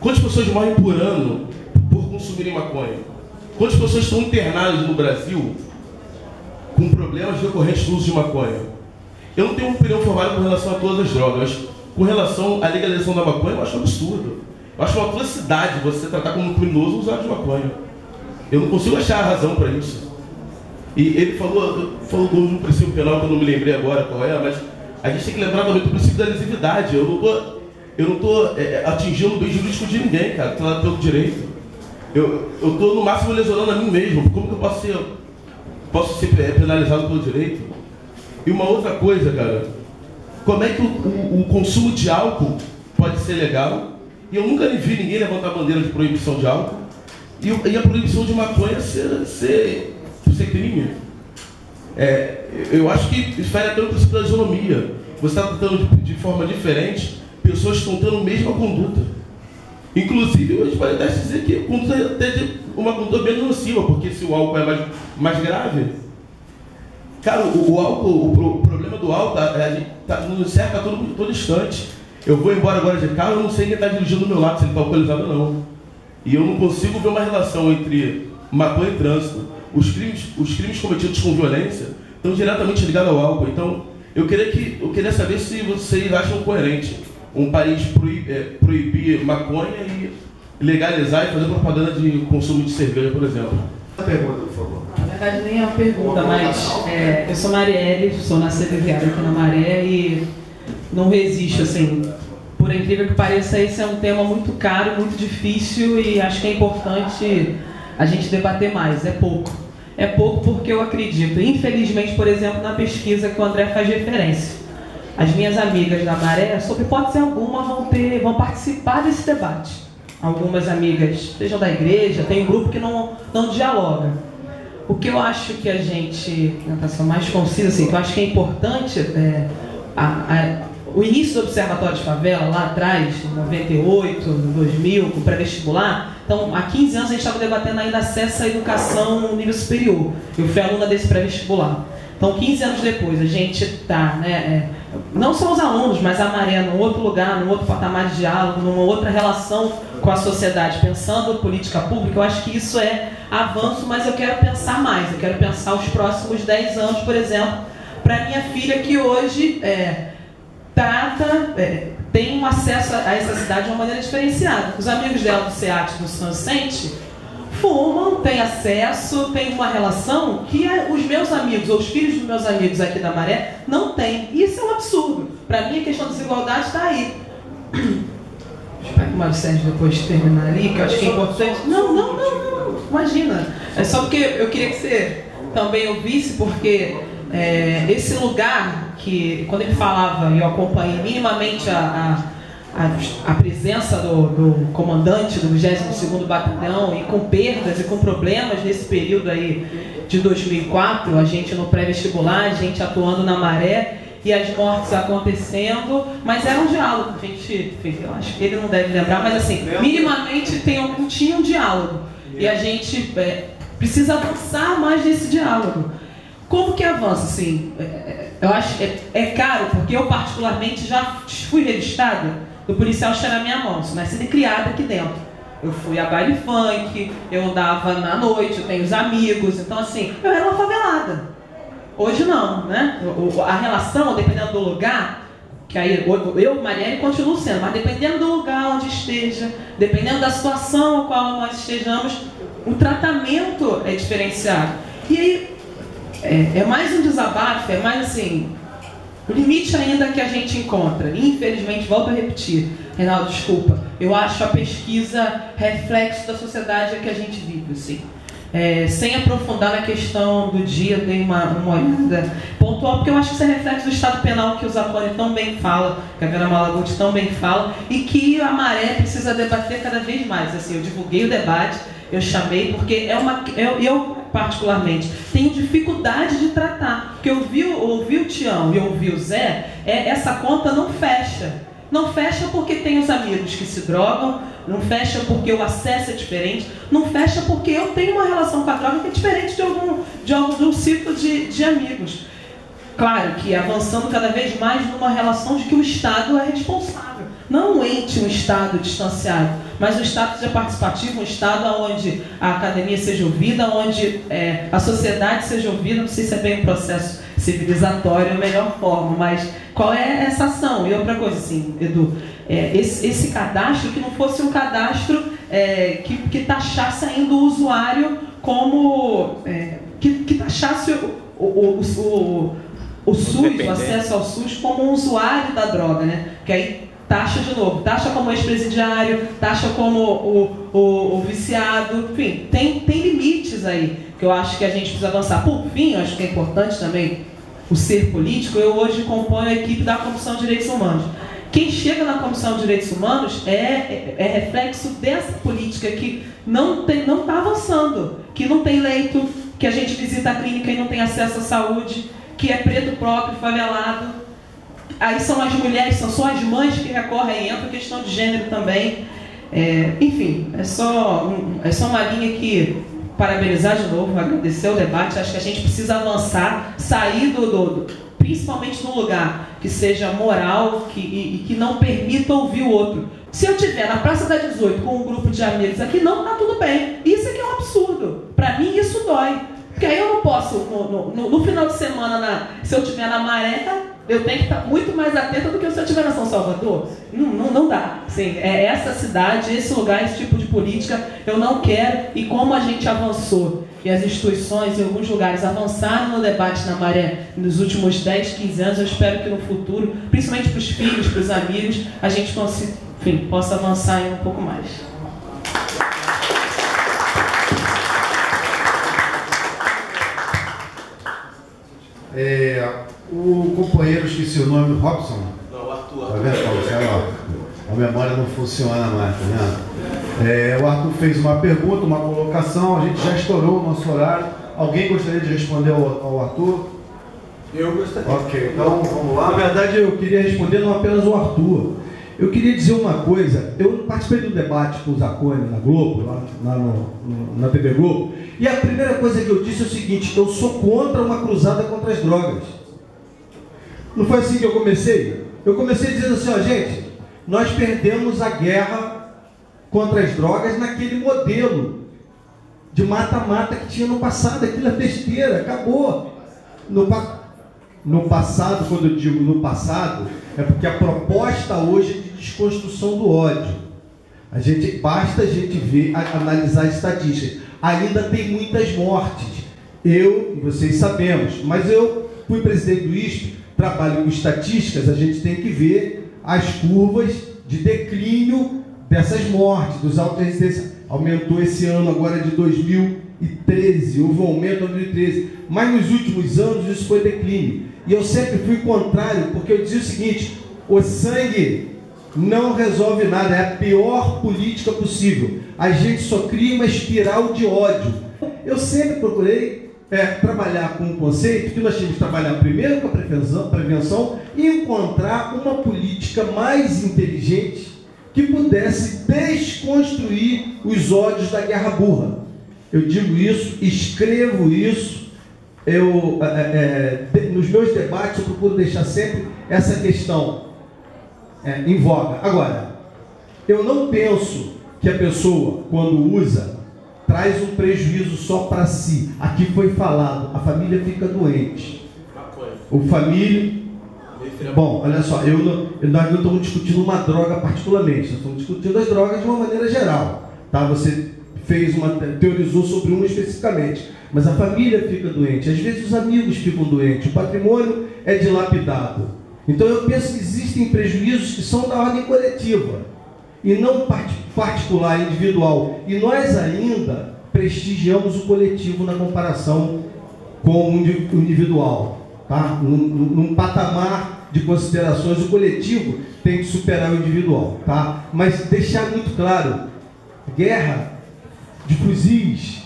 Quantas pessoas morrem por ano por consumirem maconha? Quantas pessoas estão internadas no Brasil com problemas decorrentes do uso de maconha? Eu não tenho uma opinião formada com relação a todas as drogas. Com relação à legalização da maconha, eu acho um absurdo. Eu acho uma atrocidade você tratar como um criminoso o usuário de maconha. Eu não consigo achar a razão para isso. E ele falou do princípio penal, que eu não me lembrei agora qual é, mas a gente tem que lembrar também do princípio da lesividade. Eu não estou atingindo o bem jurídico de ninguém, cara, tratado pelo direito. Eu estou no máximo lesionando a mim mesmo. Como que eu posso ser penalizado pelo direito? E uma outra coisa, cara, como é que o consumo de álcool pode ser legal? E eu nunca vi ninguém levantar a bandeira de proibição de álcool. E a proibição de maconha ser crime. Eu acho que isso faz até o princípio da isonomia. Você está tratando de forma diferente pessoas que estão tendo a mesma conduta. Inclusive, a gente pode até dizer que uma conduta bem nociva, porque se o álcool é mais grave. Cara, o álcool, o problema do álcool, a gente nos cerca a todo instante. Eu vou embora agora de carro, eu não sei quem está dirigindo do meu lado, se ele está alcoolizado ou não. E eu não consigo ver uma relação entre maconha e trânsito. Os crimes cometidos com violência estão diretamente ligados ao álcool. Então, Eu queria saber se vocês acham coerente um país proibir maconha e legalizar e fazer propaganda de consumo de cerveja, por exemplo. A pergunta, por favor. Na verdade, nem é uma pergunta, mas eu sou Marielle, sou nascida e criada aqui na Maré e não resisto, assim, por incrível que pareça, esse é um tema muito caro, muito difícil e acho que é importante a gente debater mais. É pouco. É pouco porque eu acredito, infelizmente, por exemplo, na pesquisa que o André faz referência. As minhas amigas da Maré, sob hipótese alguma, vão participar desse debate. Algumas amigas, sejam da igreja, tem um grupo que não dialoga. O que eu acho que a gente, na notação mais concisa, assim, que eu acho que é importante, o início do Observatório de Favela, lá atrás, em 98, 2000, com pré-vestibular, então, há 15 anos a gente estava debatendo ainda acesso à educação no nível superior. Eu fui aluna desse pré-vestibular. Então, 15 anos depois, a gente está, não só os alunos, mas a Maré num outro lugar, num outro patamar de diálogo, numa outra relação com a sociedade, pensando política pública. Eu acho que isso é avanço, mas eu quero pensar mais. Eu quero pensar os próximos 10 anos, por exemplo, para minha filha que hoje tem um acesso a essa cidade de uma maneira diferenciada. Os amigos dela do SEAT, do São Vicente, fumam, têm acesso, têm uma relação que os meus amigos, ou os filhos dos meus amigos aqui da Maré, não têm. Isso é um absurdo. Para mim, a questão da desigualdade está aí. Espero que o Mário Sérgio depois terminar ali, que eu acho que é importante. Não, imagina. É só porque eu queria que você também ouvisse, porque esse lugar que, quando ele falava, eu acompanhei minimamente a presença do comandante do 22º Batalhão e com perdas e com problemas nesse período aí de 2004, a gente no pré-vestibular, a gente atuando na Maré e as mortes acontecendo, mas era um diálogo, a gente, eu acho que ele não deve lembrar, mas assim, minimamente tinha um diálogo e a gente precisa avançar mais nesse diálogo. Como que avança, assim? Eu acho que é caro, porque eu particularmente já fui revistada do policial cheirar minha mão, sou nascida e criada aqui dentro. Eu fui a baile funk, eu andava na noite, eu tenho os amigos, então assim, eu era uma favelada. Hoje não, né? A relação, dependendo do lugar, que aí eu, Marielle, continuo sendo, mas dependendo do lugar onde esteja, dependendo da situação a qual nós estejamos, o tratamento é diferenciado. E aí, é mais um desabafo, é mais assim, o limite ainda que a gente encontra. Infelizmente, volto a repetir, Reinaldo, desculpa, eu acho a pesquisa reflexo da sociedade que a gente vive, assim. Sem aprofundar na questão do dia, dei uma olhada pontual, porque eu acho que isso é reflexo do Estado Penal que o Zacone tão bem fala, que a Vera Malaguti tão bem fala, e que a Maré precisa debater cada vez mais. Assim, eu divulguei o debate, eu chamei, porque eu particularmente, tenho dificuldade de tratar, porque eu ouvi o Tião e eu ouvi o Zé, essa conta não fecha. Não fecha porque tem os amigos que se drogam, não fecha porque o acesso é diferente, não fecha porque eu tenho uma relação com a droga que é diferente de um ciclo de amigos. Claro que avançando cada vez mais numa relação de que o Estado é responsável. Não um ente, um Estado distanciado, mas um Estado seja participativo, um Estado onde a academia seja ouvida, onde a sociedade seja ouvida. Não sei se é bem um processo civilizatório, a melhor forma, mas qual é essa ação? E outra coisa, assim, Edu, esse cadastro que não fosse um cadastro que taxasse ainda o usuário como... que taxasse o SUS, o acesso ao SUS, como um usuário da droga, né? Que aí taxa de novo, taxa como ex-presidiário, taxa como o viciado, enfim, tem limites aí que eu acho que a gente precisa avançar. Por fim, eu acho que é importante também o ser político. Eu hoje componho a equipe da Comissão de Direitos Humanos. Quem chega na Comissão de Direitos Humanos é reflexo dessa política que não está avançando, que não tem leito, que a gente visita a clínica e não tem acesso à saúde, que é preto próprio, favelado. Aí são as mulheres, são só as mães que recorrem, entra a questão de gênero também. Enfim, é só uma linha que, parabenizar de novo, agradecer o debate. Acho que a gente precisa avançar, sair principalmente num lugar que seja moral e que não permita ouvir o outro. Se eu estiver na Praça da 18 com um grupo de amigos aqui, não está tudo bem. Isso aqui é um absurdo. Para mim, isso dói. Porque aí eu não posso, no final de semana, se eu estiver na Maré, eu tenho que estar muito mais atenta do que se eu estiver na São Salvador. Não dá. Sim, é essa cidade, esse lugar, esse tipo de política, eu não quero. E como a gente avançou, e as instituições em alguns lugares avançaram no debate na Maré nos últimos 10, 15 anos, eu espero que no futuro, principalmente para os filhos, para os amigos, a gente possa avançar ainda um pouco mais. O companheiro, esqueci o nome, do Robson. Não, o Arthur. Tá vendo, Paulo? A memória não funciona mais, tá vendo? O Arthur fez uma pergunta, uma colocação, a gente já estourou o nosso horário. Alguém gostaria de responder ao Arthur? Eu gostaria. Ok, então vamos lá. Na verdade, eu queria responder não apenas o Arthur. Eu queria dizer uma coisa. Eu participei do debate com o Zacone na Globo, na TV Globo, e a primeira coisa que eu disse é o seguinte: eu sou contra uma cruzada contra as drogas. Não foi assim que eu comecei? Eu comecei dizendo assim, ó, gente, nós perdemos a guerra contra as drogas naquele modelo de mata-mata que tinha no passado. Aquilo é besteira, acabou. No passado, quando eu digo no passado, é porque a proposta hoje é de desconstrução do ódio. Basta a gente ver, analisar as estatísticas. Ainda tem muitas mortes. Eu e vocês sabemos, mas eu fui presidente do ISP, trabalho com estatísticas, a gente tem que ver as curvas de declínio dessas mortes, dos autos de resistência. Aumentou esse ano agora de 2013, houve um aumento em 2013, mas nos últimos anos isso foi declínio. E eu sempre fui contrário, porque eu dizia o seguinte: o sangue não resolve nada, é a pior política possível. A gente só cria uma espiral de ódio. Eu sempre procurei trabalhar com um conceito que nós tínhamos que trabalhar primeiro com a prevenção e encontrar uma política mais inteligente que pudesse desconstruir os ódios da guerra burra. Eu digo isso, escrevo isso, nos meus debates eu procuro deixar sempre essa questão em voga. Agora, eu não penso que a pessoa, quando usa, traz um prejuízo só para si. Aqui foi falado, a família fica doente. O família... Bom, olha só, nós não estamos discutindo uma droga particularmente, nós estamos discutindo as drogas de uma maneira geral. Tá? Você teorizou sobre uma especificamente, mas a família fica doente, às vezes os amigos ficam doentes, o patrimônio é dilapidado. Então eu penso que existem prejuízos que são da ordem coletiva e não particular, individual. E nós ainda prestigiamos o coletivo na comparação com o individual. Tá? Num patamar de considerações, o coletivo tem que superar o individual. Tá? Mas deixar muito claro, guerra de fuzis,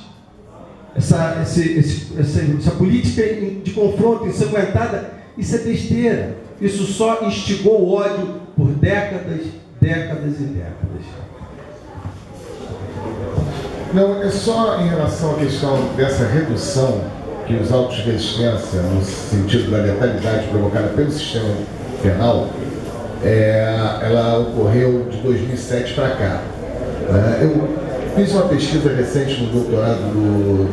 essa política de confronto ensanguentada, isso é besteira. Isso só instigou o ódio por décadas e décadas. Não, é só em relação à questão dessa redução que os autos de resistência, no sentido da letalidade provocada pelo sistema penal, ela ocorreu de 2007 para cá. Eu fiz uma pesquisa recente no doutorado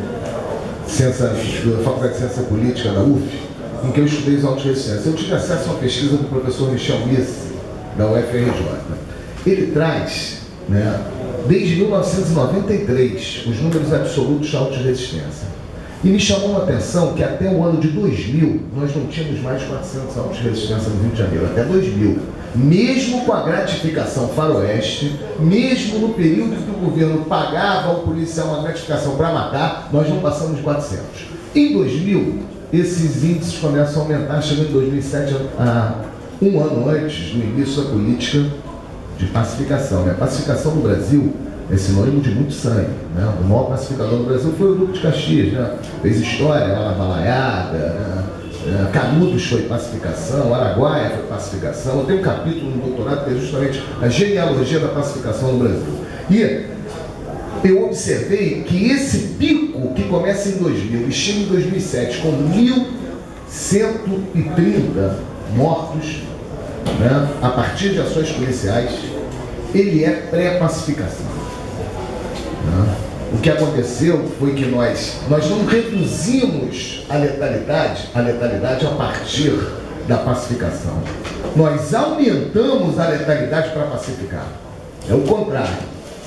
da Faculdade de Ciência Política da UF, em que eu estudei os autos de resistência. Eu tive acesso a uma pesquisa do professor Michel Miss, da UFRJ. Ele traz, desde 1993, os números absolutos de autos de resistência. E me chamou a atenção que até o ano de 2000, nós não tínhamos mais 400 autos de resistência no Rio de Janeiro, até 2000. Mesmo com a gratificação faroeste, mesmo no período que o governo pagava ao policial uma gratificação para matar, nós não passamos de 400. Em 2000, esses índices começam a aumentar, chegando em 2007, a um ano antes do início da política de pacificação. A pacificação no Brasil é sinônimo de muito sangue. O maior pacificador do Brasil foi o Duque de Caxias. Fez história, lá na Balaiada, Canudos foi pacificação, Araguaia foi pacificação. Eu tenho um capítulo no doutorado que é justamente a genealogia da pacificação no Brasil. E eu observei que esse pico que começa em 2000 e chega em 2007 com 1.130 mortos, a partir de ações policiais, ele é pré-pacificação. O que aconteceu foi que nós não reduzimos a letalidade a partir da pacificação. Nós aumentamos a letalidade para pacificar. É o contrário,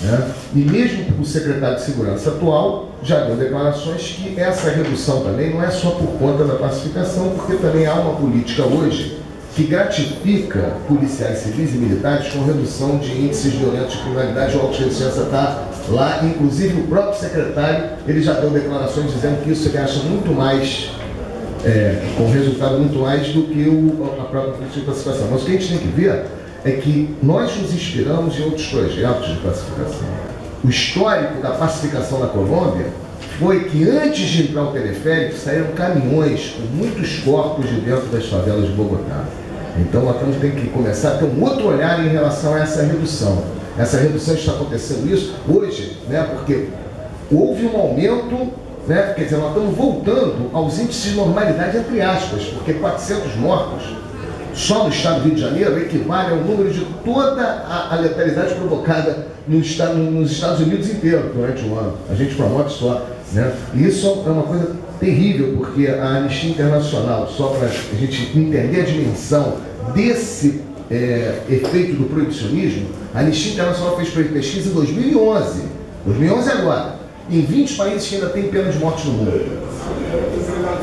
né? E mesmo o secretário de Segurança atual já deu declarações que essa redução também não é só por conta da pacificação, porque também há uma política hoje que gratifica policiais civis e militares com redução de índices violentos de criminalidade. O auto de licença está lá, inclusive o próprio secretário, ele já deu declarações dizendo que isso ele acha muito mais, com resultado muito mais do que a própria política de pacificação. Mas o que a gente tem que ver é que nós nos inspiramos em outros projetos de pacificação. O histórico da pacificação na Colômbia foi que antes de entrar o teleférico saíram caminhões com muitos corpos de dentro das favelas de Bogotá. Então nós temos que começar a ter um outro olhar em relação a essa redução. Essa redução está acontecendo isso hoje, né, porque houve um aumento, né, quer dizer, nós estamos voltando aos índices de normalidade, entre aspas, porque 400 mortos só no estado do Rio de Janeiro equivale ao número de toda a letalidade provocada nos Estados Unidos inteiro durante um ano. A gente promove só, né? E isso é uma coisa terrível, porque a Anistia Internacional, só para a gente entender a dimensão desse efeito do proibicionismo, a Anistia Internacional fez pesquisa em 2011. 2011 agora. Em 20 países que ainda tem pena de morte no mundo.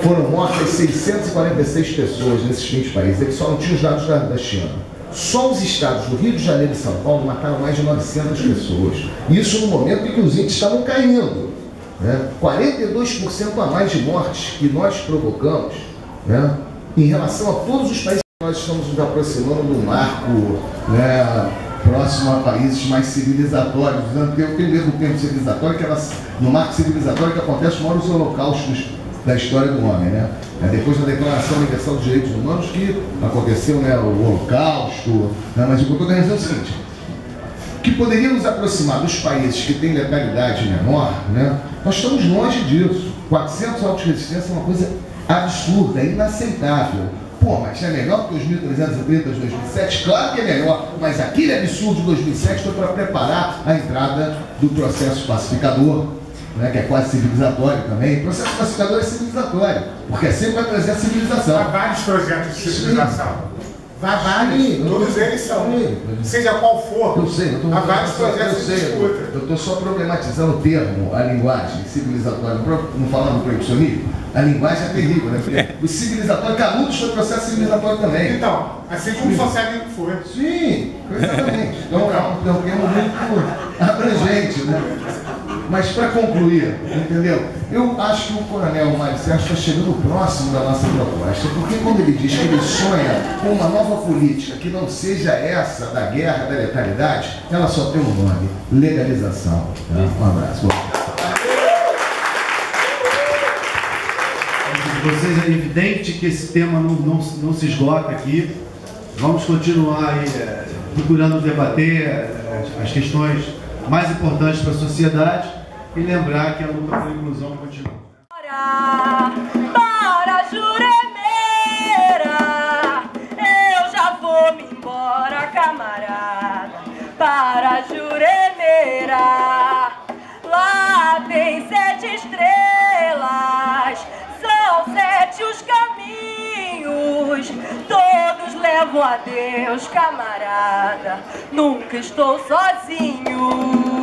Foram mortas 646 pessoas nesses 20 países. Eles só não tinham os dados da China. Só os estados do Rio de Janeiro e São Paulo mataram mais de 900 pessoas. Isso no momento em que os índices estavam caindo, né? 42% a mais de mortes que nós provocamos, né? Em relação a todos os países que nós estamos nos aproximando do marco, né, próximo a países mais civilizatórios. Eu tenho medo do termo civilizatório, que no marco civilizatório que acontece os maiores holocaustos da história do homem, né? Depois da Declaração Universal dos Direitos Humanos que aconteceu, né, o Holocausto, né? Mas o que eu estou querendo dizer é o seguinte, que poderia nos aproximar dos países que têm letalidade menor, né? Nós estamos longe disso. 400 autos de resistência é uma coisa absurda, é inaceitável. Pô, mas é melhor que os 1.330 de 2007? Claro que é melhor, mas aquele absurdo de 2007 foi para preparar a entrada do processo pacificador, né, que é quase civilizatório também. O processo pacificador é civilizatório, porque sempre vai trazer a civilização. Há vários projetos de civilização. Vários, todos eles são, seja qual for, eu sei, há vários projetos de disputa. Eu estou só problematizando o termo, a linguagem civilizatória, não falando proibicionismo. A linguagem é terrível, né? Porque o civilizatório, Canudos foi processo civilizatório também. Então, assim como o socialismo foi. Sim, exatamente. Então é um termo muito abrangente, né? Mas para concluir, entendeu? Eu acho que o Coronel Mário Sérgio está chegando próximo da nossa proposta, porque quando ele diz que ele sonha com uma nova política que não seja essa da guerra, da letalidade, ela só tem um nome: legalização. Tá? Um abraço. Vocês, é evidente que esse tema não se esgota aqui. Vamos continuar aí, procurando debater as questões mais importantes para a sociedade e lembrar que a luta pela inclusão continua. Para Juremeira, eu já vou me embora, camarada. Para Juremeira, lá tem 7 estrelas, são 7 os caminhos, todos levam a Deus, camarada. Nunca estou sozinho.